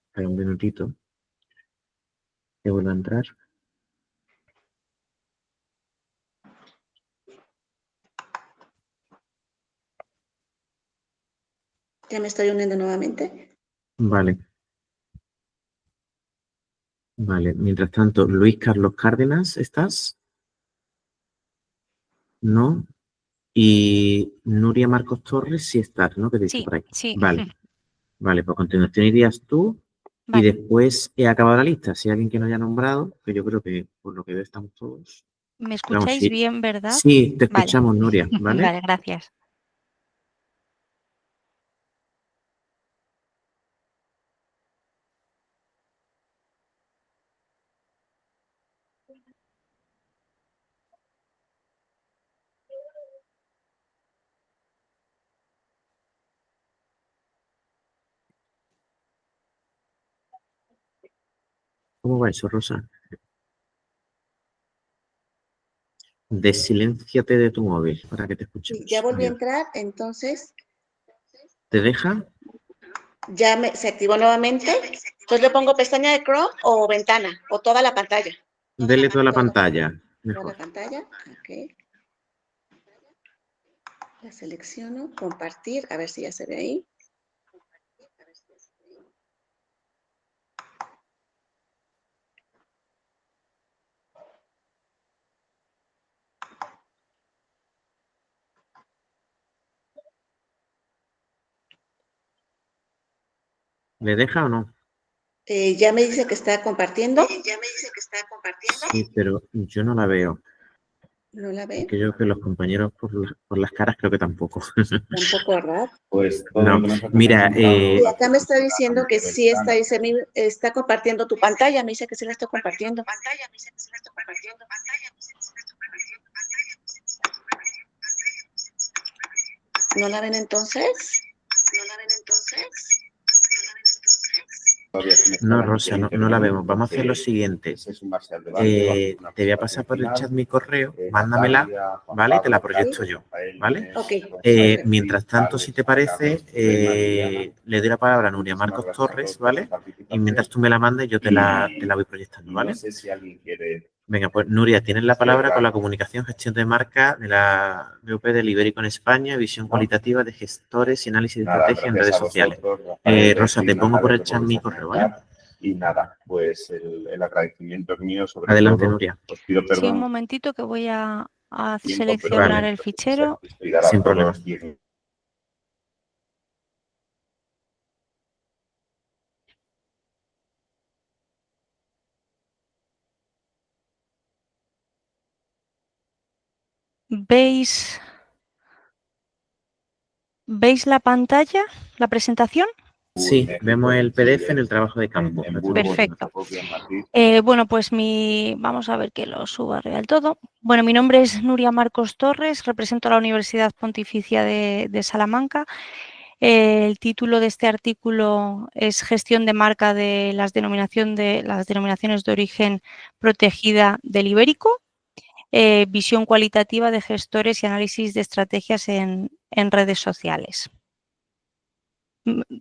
Espera un minutito. Que vuelva a entrar. Ya me estoy uniendo nuevamente. Vale. Vale, mientras tanto, Luis Carlos Cárdenas, ¿estás? No. Y Nuria Marcos Torres, sí estás, ¿no? Que dice Sí, por ahí. sí. Vale. Vale, pues a continuación irías tú y Vale. después he acabado la lista. Si hay alguien que no haya nombrado, que yo creo que por lo que veo estamos todos. ¿Me Pero vamos, escucháis sí. bien, verdad? Sí, te Vale. escuchamos, Nuria, ¿vale? Vale, gracias. ¿Cómo va eso, Rosa? Desilénciate de tu móvil para que te escuchemos. Ya volví a Adiós. entrar, entonces ¿Te deja? ya se activó nuevamente. Entonces le pongo pestaña de Chrome o ventana, o toda la pantalla. Dele toda la pantalla. Toda Mejor. la pantalla, ok. La selecciono, compartir, a ver si ya se ve ahí. ¿Le deja o no? Ya me dice que está compartiendo. Sí, pero yo no la veo. ¿No la ve? Porque yo creo que los compañeros por las caras creo que tampoco. Tampoco, ¿verdad? Pues No, mira, Y acá me está diciendo que sí está compartiendo tu pantalla. Me dice que sí la estoy compartiendo. ¿No la ven entonces? No, Rosa, no la vemos. Vamos a hacer lo siguiente. Te voy a pasar por el chat mi correo, mándamela, ¿vale? Y te la proyecto yo, ¿vale? Ok. Mientras tanto, si te parece, le doy la palabra a Nuria Marcos Torres, ¿vale? Y mientras tú me la mandes, yo te la voy proyectando, ¿vale? Venga, pues Nuria, tienes la palabra con la comunicación, gestión de marca de la BUP del Ibérico en España, visión cualitativa de gestores y análisis de estrategia en redes sociales. Rosa, te pongo por el chat mi correo, ¿vale? Y nada, pues el agradecimiento es mío sobre Adelante, todo. Nuria. Os pido perdón. Sí, un momentito que voy a Tiempo, seleccionar vale. el fichero. Sin problema. ¿Veis la pantalla, la presentación? Sí, vemos el PDF en el trabajo de campo. Perfecto. Bueno, pues vamos a ver que lo suba arriba del todo. Bueno, mi nombre es Nuria Marcos Torres, represento a la Universidad Pontificia de Salamanca. El título de este artículo es Gestión de marca de las denominaciones de origen protegida del Ibérico, visión cualitativa de gestores y análisis de estrategias en redes sociales.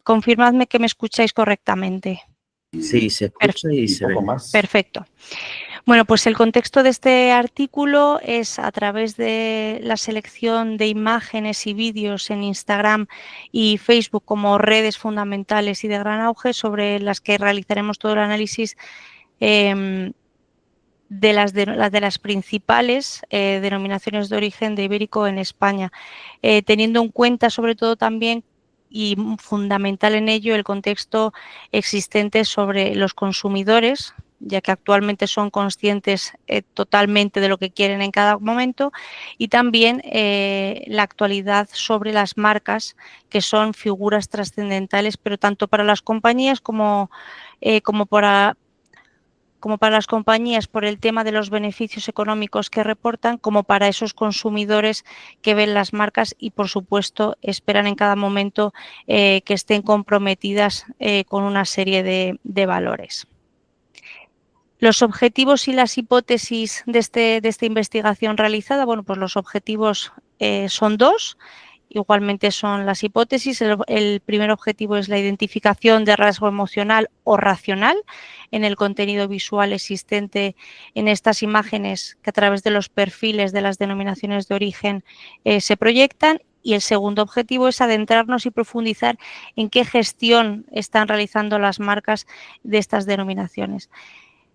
Confirmadme que me escucháis correctamente. Sí, se escucha y se ve. Perfecto. Bueno, pues el contexto de este artículo es a través de la selección de imágenes y vídeos en Instagram y Facebook como redes fundamentales y de gran auge sobre las que realizaremos todo el análisis de las principales denominaciones de origen de Ibérico en España, teniendo en cuenta sobre todo también y fundamental en ello el contexto existente sobre los consumidores, ya que actualmente son conscientes totalmente de lo que quieren en cada momento, y también la actualidad sobre las marcas, que son figuras trascendentales, pero tanto para las compañías como para las compañías por el tema de los beneficios económicos que reportan, como para esos consumidores que ven las marcas y, por supuesto, esperan en cada momento que estén comprometidas con una serie de valores. Los objetivos y las hipótesis de esta investigación realizada, bueno, pues los objetivos son dos. Igualmente son las hipótesis. El primer objetivo es la identificación de rasgo emocional o racional en el contenido visual existente en estas imágenes que a través de los perfiles de las denominaciones de origen se proyectan. Y el segundo objetivo es adentrarnos y profundizar en qué gestión están realizando las marcas de estas denominaciones.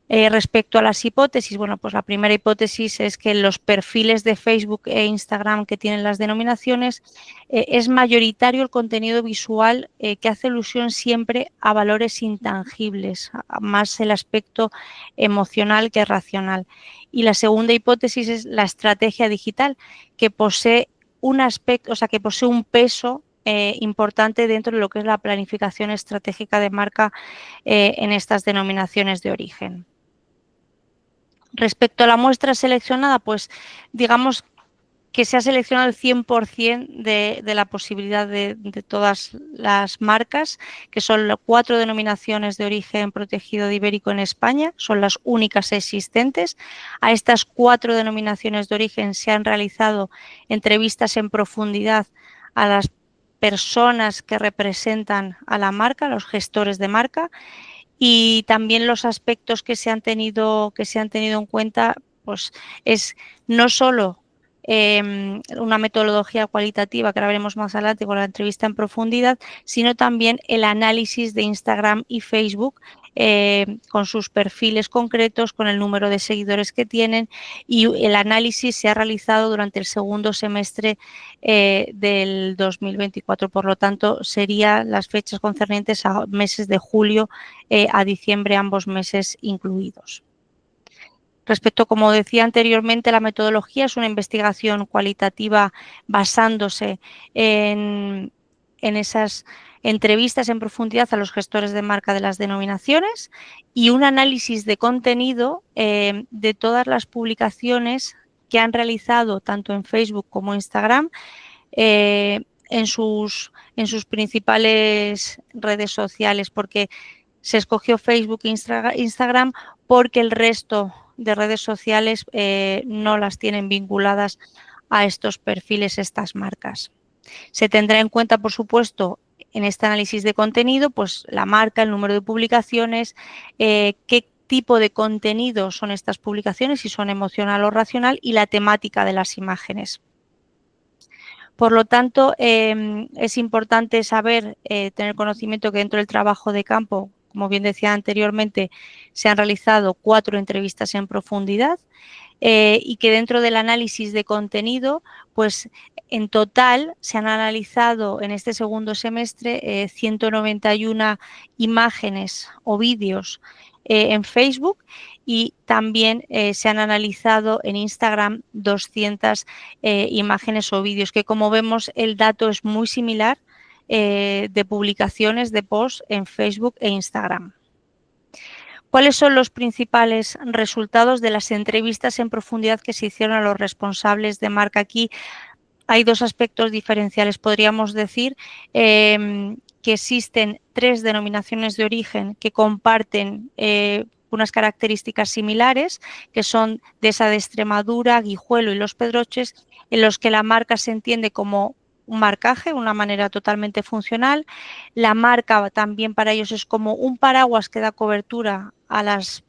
Respecto a las hipótesis, bueno, pues la primera hipótesis es que en los perfiles de Facebook e Instagram que tienen las denominaciones es mayoritario el contenido visual que hace alusión siempre a valores intangibles, más el aspecto emocional que racional. Y la segunda hipótesis es la estrategia digital, que posee un aspecto, o sea, que posee un peso importante dentro de lo que es la planificación estratégica de marca en estas denominaciones de origen. Respecto a la muestra seleccionada, pues digamos que se ha seleccionado el 100% de la posibilidad de todas las marcas, que son 4 denominaciones de origen protegido de Ibérico en España, son las únicas existentes. A estas 4 denominaciones de origen se han realizado entrevistas en profundidad a las personas que representan a la marca, los gestores de marca, y también los aspectos que se han tenido en cuenta, pues es no solo una metodología cualitativa, que ahora veremos más adelante con la entrevista en profundidad, sino también el análisis de Instagram y Facebook con sus perfiles concretos, con el número de seguidores que tienen, y el análisis se ha realizado durante el segundo semestre del 2024. Por lo tanto, serían las fechas concernientes a meses de julio a diciembre, ambos meses incluidos. Respecto, como decía anteriormente, la metodología es una investigación cualitativa basándose en esas entrevistas en profundidad a los gestores de marca de las denominaciones y un análisis de contenido de todas las publicaciones que han realizado tanto en Facebook como en Instagram en sus principales redes sociales, porque se escogió Facebook e Instagram porque el resto de redes sociales no las tienen vinculadas a estos perfiles, estas marcas. Se tendrá en cuenta, por supuesto, en este análisis de contenido, pues la marca, el número de publicaciones, qué tipo de contenido son estas publicaciones, si son emocional o racional, y la temática de las imágenes. Por lo tanto, es importante saber, tener conocimiento que dentro del trabajo de campo, como bien decía anteriormente, se han realizado 4 entrevistas en profundidad y que dentro del análisis de contenido, pues en total se han analizado en este segundo semestre 191 imágenes o vídeos en Facebook, y también se han analizado en Instagram 200 imágenes o vídeos, que como vemos el dato es muy similar de publicaciones de posts en Facebook e Instagram. ¿Cuáles son los principales resultados de las entrevistas en profundidad que se hicieron a los responsables de marca? Aquí hay 2 aspectos diferenciales. Podríamos decir que existen 3 denominaciones de origen que comparten unas características similares, que son Dehesa de Extremadura, Guijuelo y Los Pedroches, en los que la marca se entiende como un marcaje, una manera totalmente funcional. La marca también para ellos es como un paraguas que da cobertura a las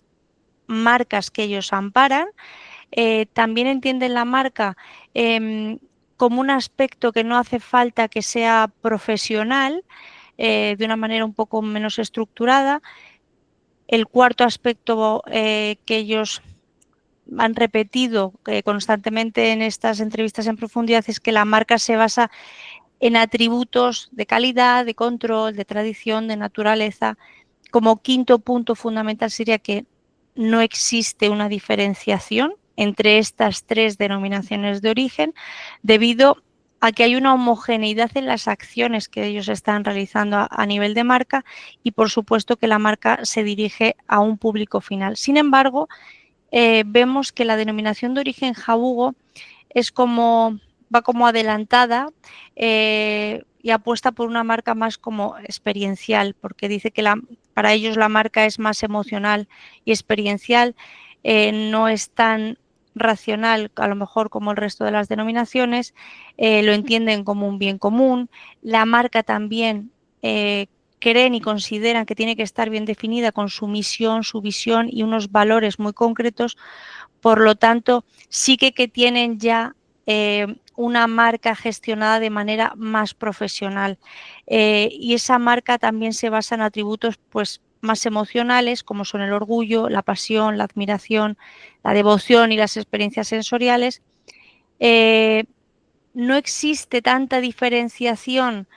marcas que ellos amparan. También entienden la marca como un aspecto que no hace falta que sea profesional, de una manera un poco menos estructurada. El cuarto aspecto que ellos han repetido constantemente en estas entrevistas en profundidad es que la marca se basa en atributos de calidad, de control, de tradición, de naturaleza. Como quinto punto fundamental sería que no existe una diferenciación entre estas 3 denominaciones de origen, debido a que hay una homogeneidad en las acciones que ellos están realizando a nivel de marca, y por supuesto que la marca se dirige a un público final. Sin embargo, vemos que la denominación de origen Jabugo va como adelantada y apuesta por una marca más como experiencial, porque dice que para ellos la marca es más emocional y experiencial, no es tan racional a lo mejor como el resto de las denominaciones, lo entienden como un bien común. La marca también creen y consideran que tiene que estar bien definida con su misión, su visión y unos valores muy concretos. Por lo tanto, sí que tienen ya una marca gestionada de manera más profesional, y esa marca también se basa en atributos pues más emocionales, como son el orgullo, la pasión, la admiración, la devoción y las experiencias sensoriales. No existe tanta diferenciación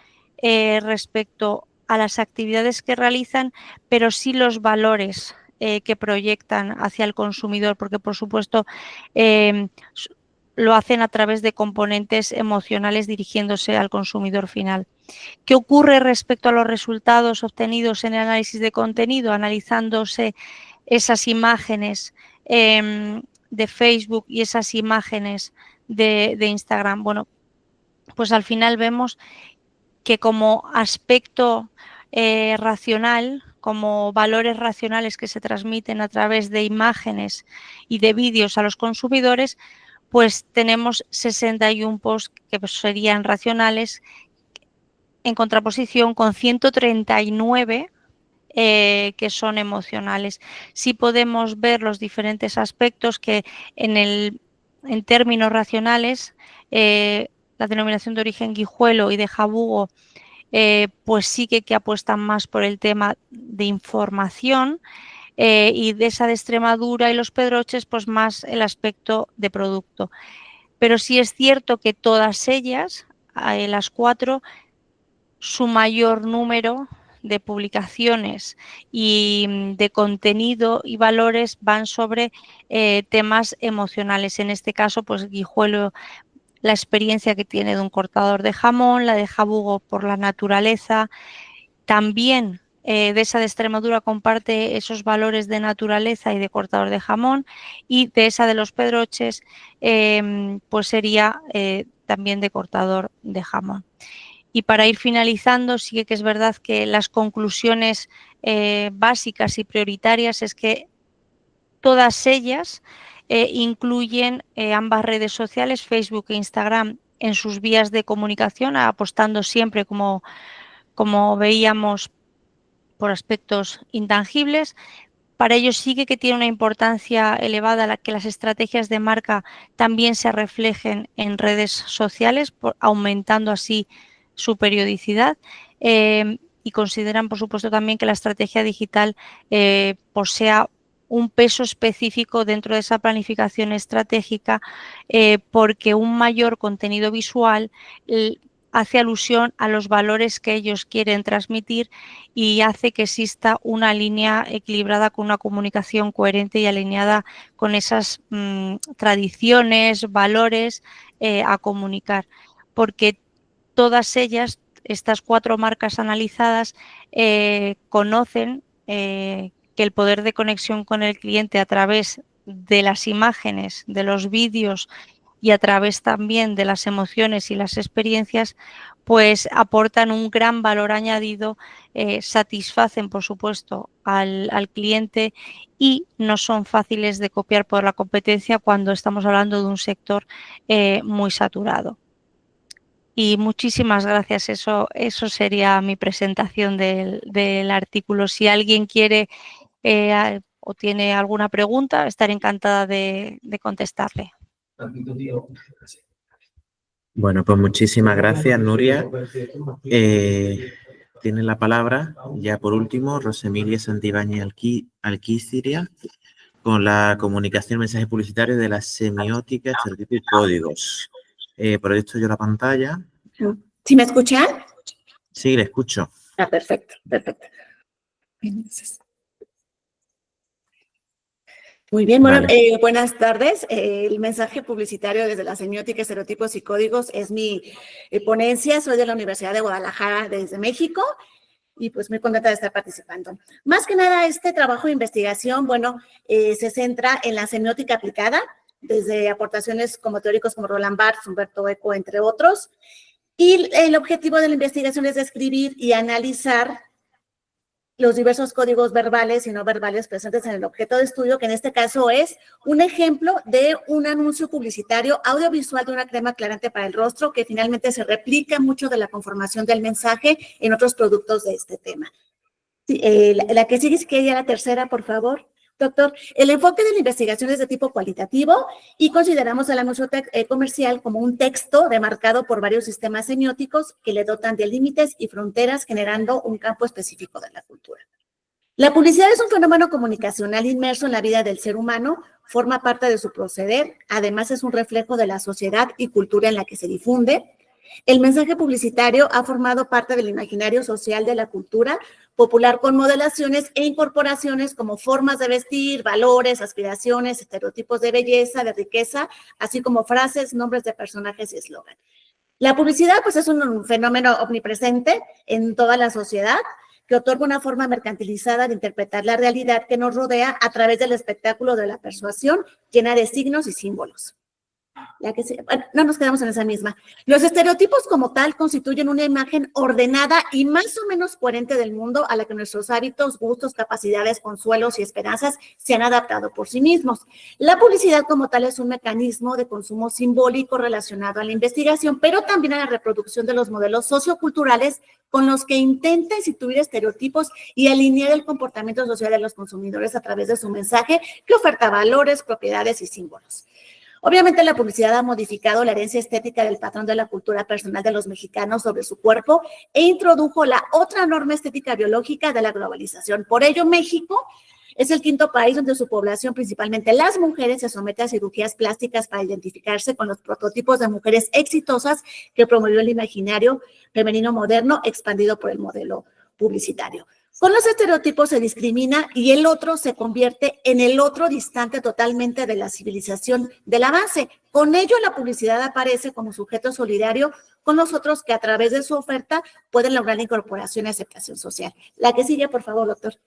respecto a las actividades que realizan, pero sí los valores que proyectan hacia el consumidor, porque por supuesto lo hacen a través de componentes emocionales dirigiéndose al consumidor final. ¿Qué ocurre respecto a los resultados obtenidos en el análisis de contenido? Analizándose esas imágenes de Facebook y esas imágenes de Instagram. Bueno, pues al final vemos que como aspecto racional, como valores racionales que se transmiten a través de imágenes y de vídeos a los consumidores, pues tenemos 61 posts que serían racionales, en contraposición con 139 que son emocionales. Sí podemos ver los diferentes aspectos que en términos racionales, la denominación de origen Guijuelo y de Jabugo pues sí que apuestan más por el tema de información, y Dehesa de Extremadura y Los Pedroches pues más el aspecto de producto. Pero sí es cierto que todas ellas, las 4, su mayor número de publicaciones y de contenido y valores van sobre temas emocionales. En este caso, pues Guijuelo, la experiencia que tiene de un cortador de jamón, la de Jabugo por la naturaleza. También Dehesa de Extremadura comparte esos valores de naturaleza y de cortador de jamón, y Dehesa de Los Pedroches pues sería también de cortador de jamón. Y para ir finalizando, sí que es verdad que las conclusiones básicas y prioritarias es que todas ellas incluyen ambas redes sociales, Facebook e Instagram, en sus vías de comunicación, apostando siempre, como veíamos, por aspectos intangibles. Para ello sí que tiene una importancia elevada que las estrategias de marca también se reflejen en redes sociales, aumentando así su periodicidad. Y consideran, por supuesto, también que la estrategia digital posea un peso específico dentro de esa planificación estratégica, porque un mayor contenido visual hace alusión a los valores que ellos quieren transmitir y hace que exista una línea equilibrada con una comunicación coherente y alineada con esas tradiciones, valores a comunicar. Porque todas ellas, estas 4 marcas analizadas, conocen que el poder de conexión con el cliente a través de las imágenes, de los vídeos y a través también de las emociones y las experiencias, pues aportan un gran valor añadido, satisfacen, por supuesto, al cliente y no son fáciles de copiar por la competencia cuando estamos hablando de un sector muy saturado. Y muchísimas gracias, eso sería mi presentación del artículo. Si alguien quiere o tiene alguna pregunta, estaré encantada de contestarle. Bueno, pues muchísimas gracias, Nuria. Tiene la palabra, ya por último, Rosemilia Santibáñez Alquiciria, con la comunicación, mensaje publicitario de la semiótica, estereotipos y códigos. Proyecto yo la pantalla. ¿Sí me escuchan? Sí, le escucho. Ah, perfecto. Muy bien, bueno, Vale. buenas tardes. El mensaje publicitario desde la semiótica, estereotipos y códigos es mi ponencia. Soy de la Universidad de Guadalajara, desde México, y pues muy contenta de estar participando. Más que nada, este trabajo de investigación, bueno, se centra en la semiótica aplicada, desde aportaciones como teóricos como Roland Barthes, Humberto Eco, entre otros. Y el objetivo de la investigación es describir y analizar los diversos códigos verbales y no verbales presentes en el objeto de estudio, que en este caso es un ejemplo de un anuncio publicitario audiovisual de una crema aclarante para el rostro, que finalmente se replica mucho de la conformación del mensaje en otros productos de este tema. Sí, la que sigue, si quiere ya la tercera, por favor. Doctor, el enfoque de la investigación es de tipo cualitativo y consideramos el anuncio comercial como un texto demarcado por varios sistemas semióticos que le dotan de límites y fronteras, generando un campo específico de la cultura. La publicidad es un fenómeno comunicacional inmerso en la vida del ser humano, forma parte de su proceder, además es un reflejo de la sociedad y cultura en la que se difunde. El mensaje publicitario ha formado parte del imaginario social de la cultura popular con modelaciones e incorporaciones como formas de vestir, valores, aspiraciones, estereotipos de belleza, de riqueza, así como frases, nombres de personajes y eslogan. La publicidad, pues, es un fenómeno omnipresente en toda la sociedad que otorga una forma mercantilizada de interpretar la realidad que nos rodea a través del espectáculo de la persuasión llena de signos y símbolos. Bueno, no nos quedamos en esa misma. Los estereotipos como tal constituyen una imagen ordenada y más o menos coherente del mundo a la que nuestros hábitos, gustos, capacidades, consuelos y esperanzas se han adaptado por sí mismos. La publicidad como tal es un mecanismo de consumo simbólico relacionado a la investigación, pero también a la reproducción de los modelos socioculturales con los que intenta instituir estereotipos y alinear el comportamiento social de los consumidores a través de su mensaje que oferta valores, propiedades y símbolos. Obviamente la publicidad ha modificado la herencia estética del patrón de la cultura personal de los mexicanos sobre su cuerpo e introdujo la otra norma estética biológica de la globalización. Por ello, México es el 5º país donde su población, principalmente las mujeres, se somete a cirugías plásticas para identificarse con los prototipos de mujeres exitosas que promovió el imaginario femenino moderno expandido por el modelo publicitario. Con los estereotipos se discrimina y el otro se convierte en el otro distante totalmente de la civilización del avance. Con ello, la publicidad aparece como sujeto solidario con los otros que a través de su oferta pueden lograr la incorporación y aceptación social. La que sigue, por favor, doctor.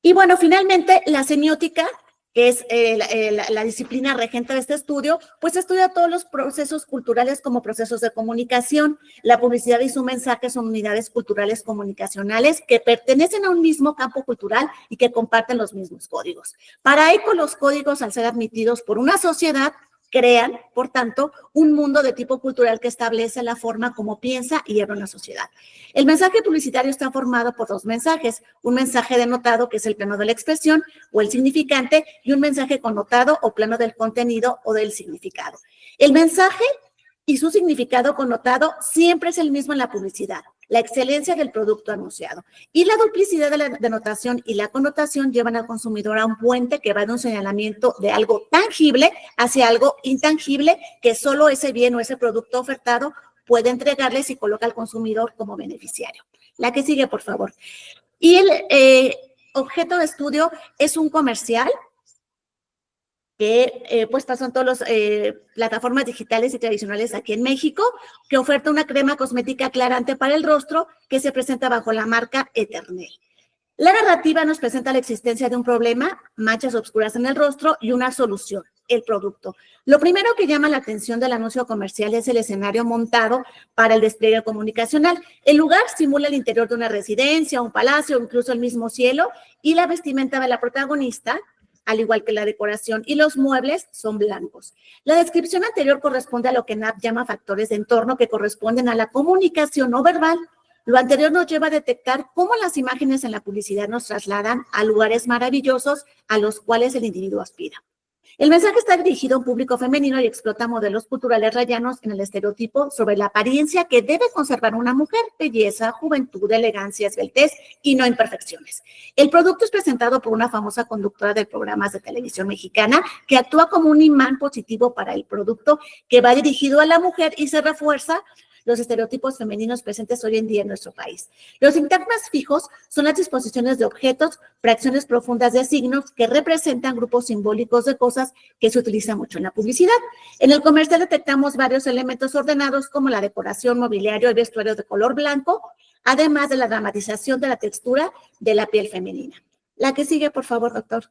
Y bueno, finalmente, la semiótica que es la disciplina regente de este estudio, pues estudia todos los procesos culturales como procesos de comunicación. La publicidad y su mensaje son unidades culturales comunicacionales que pertenecen a un mismo campo cultural y que comparten los mismos códigos. Para ECO, los códigos, al ser admitidos por una sociedad, crean, por tanto, un mundo de tipo cultural que establece la forma como piensa y habla una sociedad. El mensaje publicitario está formado por dos mensajes, un mensaje denotado, que es el plano de la expresión o el significante, y un mensaje connotado o plano del contenido o del significado. El mensaje y su significado connotado siempre es el mismo en la publicidad, la excelencia del producto anunciado. Y la duplicidad de la denotación y la connotación llevan al consumidor a un puente que va de un señalamiento de algo tangible hacia algo intangible que solo ese bien o ese producto ofertado puede entregarle si coloca al consumidor como beneficiario. La que sigue, por favor. Y el objeto de estudio es un comercial que pues pasan todas las plataformas digitales y tradicionales aquí en México, que oferta una crema cosmética aclarante para el rostro que se presenta bajo la marca Eternel. La narrativa nos presenta la existencia de un problema, manchas oscuras en el rostro, y una solución, el producto. Lo primero que llama la atención del anuncio comercial es el escenario montado para el despliegue comunicacional. El lugar simula el interior de una residencia, un palacio, incluso el mismo cielo, y la vestimenta de la protagonista, al igual que la decoración y los muebles, son blancos. La descripción anterior corresponde a lo que Knapp llama factores de entorno que corresponden a la comunicación no verbal. Lo anterior nos lleva a detectar cómo las imágenes en la publicidad nos trasladan a lugares maravillosos a los cuales el individuo aspira. El mensaje está dirigido a un público femenino y explota modelos culturales rayanos en el estereotipo sobre la apariencia que debe conservar una mujer: belleza, juventud, elegancia, esbeltez y no imperfecciones. El producto es presentado por una famosa conductora de programas de televisión mexicana que actúa como un imán positivo para el producto que va dirigido a la mujer y se refuerza los estereotipos femeninos presentes hoy en día en nuestro país. Los sintagmas fijos son las disposiciones de objetos, fracciones profundas de signos que representan grupos simbólicos de cosas que se utilizan mucho en la publicidad. En el comercial detectamos varios elementos ordenados como la decoración, mobiliario y vestuario de color blanco, además de la dramatización de la textura de la piel femenina. La que sigue, por favor, doctor.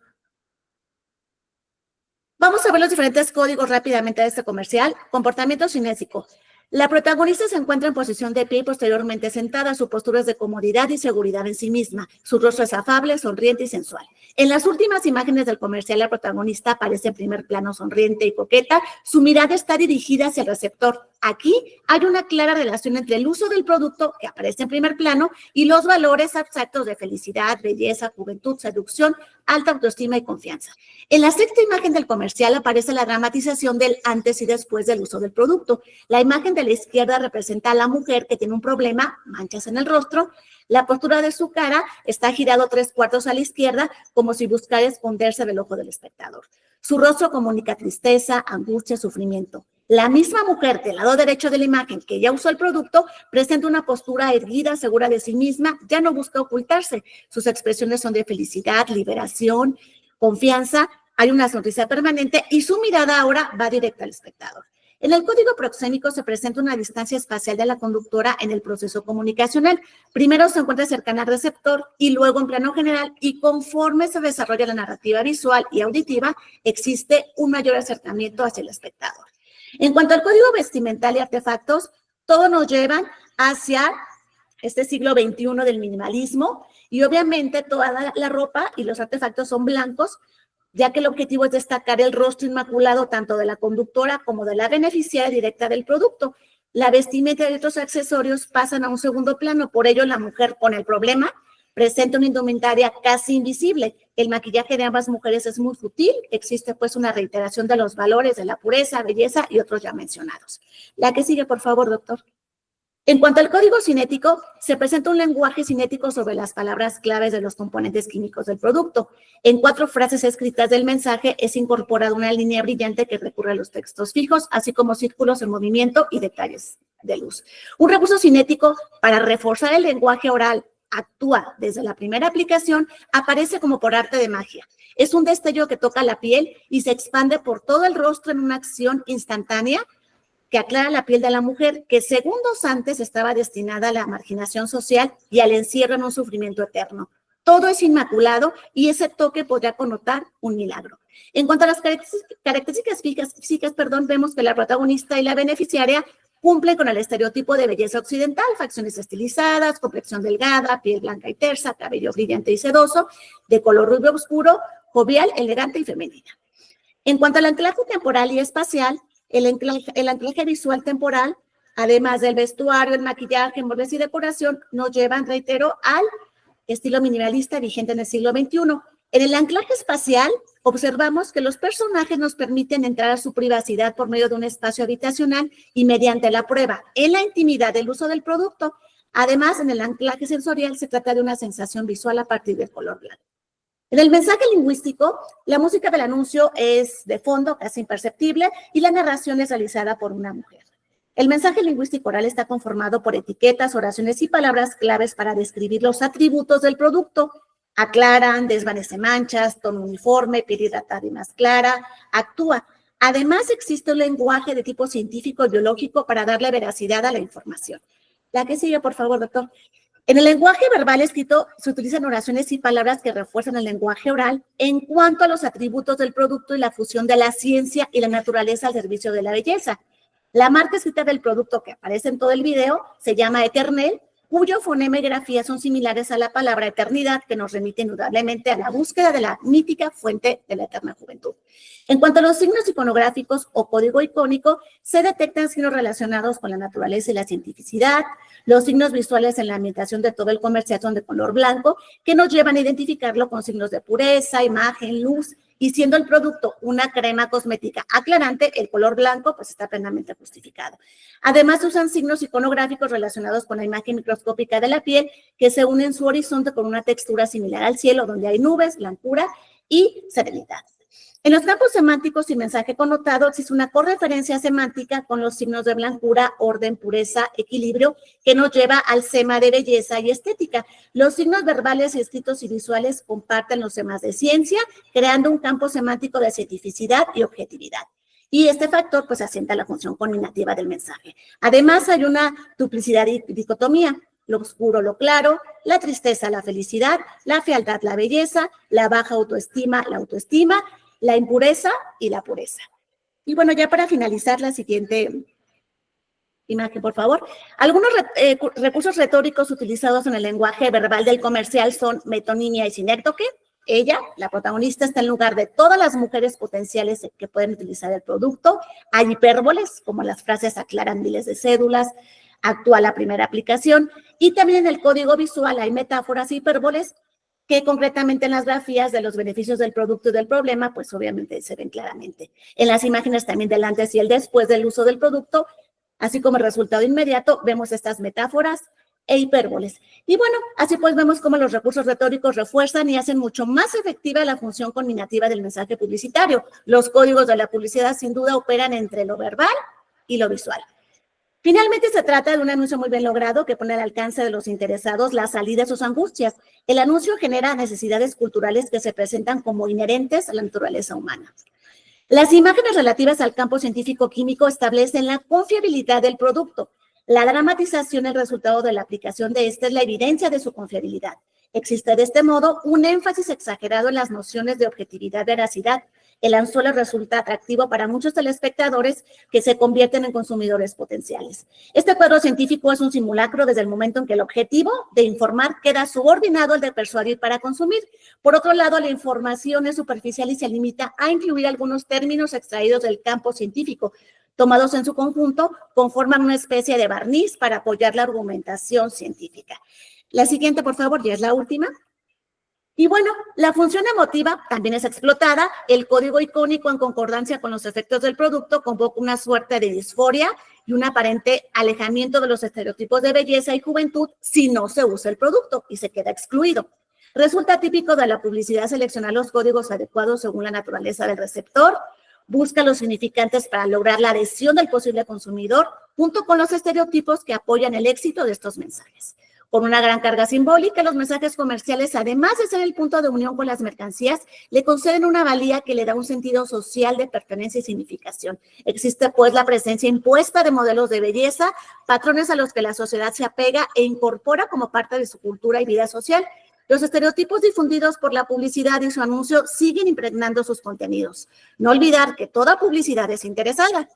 Vamos a ver los diferentes códigos rápidamente de este comercial. Comportamiento cinésico. La protagonista se encuentra en posición de pie y posteriormente sentada. Su postura es de comodidad y seguridad en sí misma. Su rostro es afable, sonriente y sensual. En las últimas imágenes del comercial, la protagonista aparece en primer plano sonriente y coqueta. Su mirada está dirigida hacia el receptor. Aquí hay una clara relación entre el uso del producto, que aparece en primer plano, y los valores abstractos de felicidad, belleza, juventud, seducción, alta autoestima y confianza. En la sexta imagen del comercial aparece la dramatización del antes y después del uso del producto. La imagen de la izquierda representa a la mujer que tiene un problema, manchas en el rostro. La postura de su cara está girado 3/4 a la izquierda, como si buscara esconderse del ojo del espectador. Su rostro comunica tristeza, angustia, sufrimiento. La misma mujer del lado derecho de la imagen, que ya usó el producto, presenta una postura erguida, segura de sí misma, ya no busca ocultarse. Sus expresiones son de felicidad, liberación, confianza, hay una sonrisa permanente y su mirada ahora va directa al espectador. En el código proxémico se presenta una distancia espacial de la conductora en el proceso comunicacional. Primero se encuentra cercana al receptor y luego en plano general, y conforme se desarrolla la narrativa visual y auditiva, existe un mayor acercamiento hacia el espectador. En cuanto al código vestimental y artefactos, todos nos llevan hacia este siglo XXI del minimalismo, y obviamente toda la ropa y los artefactos son blancos, ya que el objetivo es destacar el rostro inmaculado tanto de la conductora como de la beneficiaria directa del producto. La vestimenta y otros accesorios pasan a un segundo plano, por ello la mujer con el problema presenta una indumentaria casi invisible. El maquillaje de ambas mujeres es muy sutil, existe pues una reiteración de los valores de la pureza, belleza y otros ya mencionados. La que sigue, por favor, doctor. En cuanto al código cinético, se presenta un lenguaje cinético sobre las palabras claves de los componentes químicos del producto. En 4 frases escritas del mensaje es incorporada una línea brillante que recurre a los textos fijos, así como círculos en movimiento y detalles de luz. Un recurso cinético para reforzar el lenguaje oral actúa desde la primera aplicación, aparece como por arte de magia. Es un destello que toca la piel y se expande por todo el rostro en una acción instantánea que aclara la piel de la mujer, que segundos antes estaba destinada a la marginación social y al encierro en un sufrimiento eterno. Todo es inmaculado y ese toque podría connotar un milagro. En cuanto a las características físicas, vemos que la protagonista y la beneficiaria cumplen con el estereotipo de belleza occidental: facciones estilizadas, complexión delgada, piel blanca y tersa, cabello brillante y sedoso, de color rubio oscuro, jovial, elegante y femenina. En cuanto al anclaje temporal y espacial, el anclaje visual temporal, además del vestuario, el maquillaje, muebles y decoración, nos llevan, reitero, al estilo minimalista vigente en el siglo XXI. En el anclaje espacial, observamos que los personajes nos permiten entrar a su privacidad por medio de un espacio habitacional y mediante la prueba en la intimidad del uso del producto. Además, en el anclaje sensorial se trata de una sensación visual a partir del color blanco. En el mensaje lingüístico, la música del anuncio es de fondo, casi imperceptible, y la narración es realizada por una mujer. El mensaje lingüístico oral está conformado por etiquetas, oraciones y palabras claves para describir los atributos del producto. Aclaran, desvanece manchas, tono uniforme, piel hidratada y más clara, actúa. Además, existe un lenguaje de tipo científico y biológico para darle veracidad a la información. La que sigue, por favor, doctor. En el lenguaje verbal escrito se utilizan oraciones y palabras que refuerzan el lenguaje oral en cuanto a los atributos del producto y la fusión de la ciencia y la naturaleza al servicio de la belleza. La marca escrita del producto que aparece en todo el video se llama Eternel, cuyo fonema y grafía son similares a la palabra eternidad, que nos remite indudablemente a la búsqueda de la mítica fuente de la eterna juventud. En cuanto a los signos iconográficos o código icónico, se detectan signos relacionados con la naturaleza y la cientificidad. Los signos visuales en la ambientación de todo el comercial son de color blanco, que nos llevan a identificarlo con signos de pureza, imagen, luz, y siendo el producto una crema cosmética aclarante, el color blanco pues está plenamente justificado. Además, usan signos iconográficos relacionados con la imagen microscópica de la piel, que se unen en su horizonte con una textura similar al cielo, donde hay nubes, blancura y serenidad. En los campos semánticos y mensaje connotado existe una correferencia semántica con los signos de blancura, orden, pureza, equilibrio, que nos lleva al sema de belleza y estética. Los signos verbales, escritos y visuales comparten los semas de ciencia, creando un campo semántico de cientificidad y objetividad. Y este factor pues asienta la función combinativa del mensaje. Además, hay una duplicidad y dicotomía: lo oscuro, lo claro, la tristeza, la felicidad, la fealdad, la belleza, la baja autoestima, la autoestima, la impureza y la pureza. Y bueno, ya para finalizar, la siguiente imagen, por favor. Algunos recursos retóricos utilizados en el lenguaje verbal del comercial son metonimia y sinécdoque. Ella, la protagonista, está en lugar de todas las mujeres potenciales que pueden utilizar el producto. Hay hipérboles, como las frases aclaran miles de cédulas, actúa la primera aplicación. Y también en el código visual hay metáforas y hipérboles que concretamente en las grafías de los beneficios del producto y del problema, pues obviamente se ven claramente. En las imágenes también del antes y el después del uso del producto, así como el resultado inmediato, vemos estas metáforas e hipérboles. Y bueno, así pues vemos cómo los recursos retóricos refuerzan y hacen mucho más efectiva la función combinativa del mensaje publicitario. Los códigos de la publicidad sin duda operan entre lo verbal y lo visual. Finalmente, se trata de un anuncio muy bien logrado que pone al alcance de los interesados la salida de sus angustias. El anuncio genera necesidades culturales que se presentan como inherentes a la naturaleza humana. Las imágenes relativas al campo científico-químico establecen la confiabilidad del producto. La dramatización, el resultado de la aplicación de esta, es la evidencia de su confiabilidad. Existe de este modo un énfasis exagerado en las nociones de objetividad y veracidad. El anzuelo resulta atractivo para muchos telespectadores que se convierten en consumidores potenciales. Este cuadro científico es un simulacro desde el momento en que el objetivo de informar queda subordinado al de persuadir para consumir. Por otro lado, la información es superficial y se limita a incluir algunos términos extraídos del campo científico. Tomados en su conjunto, conforman una especie de barniz para apoyar la argumentación científica. La siguiente, por favor, ya es la última. Y bueno, la función emotiva también es explotada. El código icónico, en concordancia con los efectos del producto, convoca una suerte de disforia y un aparente alejamiento de los estereotipos de belleza y juventud si no se usa el producto y se queda excluido. Resulta típico de la publicidad seleccionar los códigos adecuados según la naturaleza del receptor, busca los significantes para lograr la adhesión del posible consumidor, junto con los estereotipos que apoyan el éxito de estos mensajes. Con una gran carga simbólica, los mensajes comerciales, además de ser el punto de unión con las mercancías, le conceden una valía que le da un sentido social de pertenencia y significación. Existe, pues, la presencia impuesta de modelos de belleza, patrones a los que la sociedad se apega e incorpora como parte de su cultura y vida social. Los estereotipos difundidos por la publicidad y su anuncio siguen impregnando sus contenidos. No olvidar que toda publicidad es interesada.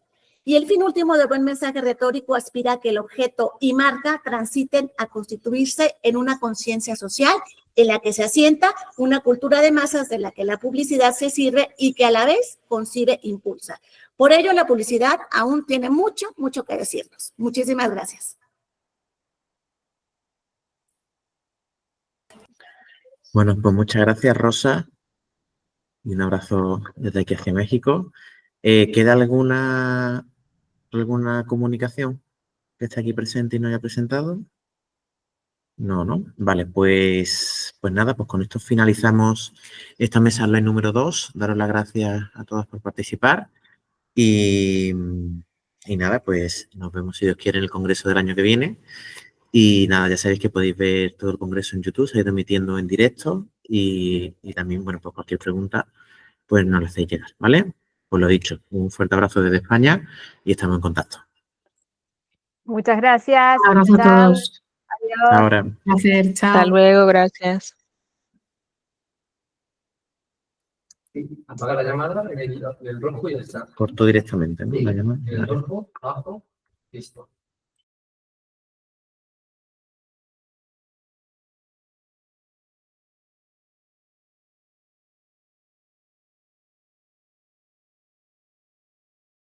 Y el fin último del buen mensaje retórico aspira a que el objeto y marca transiten a constituirse en una conciencia social en la que se asienta una cultura de masas de la que la publicidad se sirve y que a la vez concibe e impulsa. Por ello, la publicidad aún tiene mucho, mucho que decirnos. Muchísimas gracias. Bueno, pues muchas gracias, Rosa. Y un abrazo desde aquí hacia México. ¿Queda alguna comunicación que esté aquí presente y no haya presentado? No, ¿no? Vale, pues nada, pues con esto finalizamos esta mesa online número 2. Daros las gracias a todos por participar. Y nada, pues nos vemos, si Dios quiere, en el congreso del año que viene. Y nada, ya sabéis que podéis ver todo el congreso en YouTube, se ha ido emitiendo en directo. Y también, bueno, pues cualquier pregunta, pues nos la hacéis llegar, ¿vale? Pues lo dicho, un fuerte abrazo desde España y estamos en contacto. Muchas gracias. Un abrazo a todos. Adiós. Ahora. Placer, chao. Hasta luego, gracias. Apaga la llamada en el rojo y ya está. Corto directamente, ¿no? La llamada. En el rojo, abajo, listo.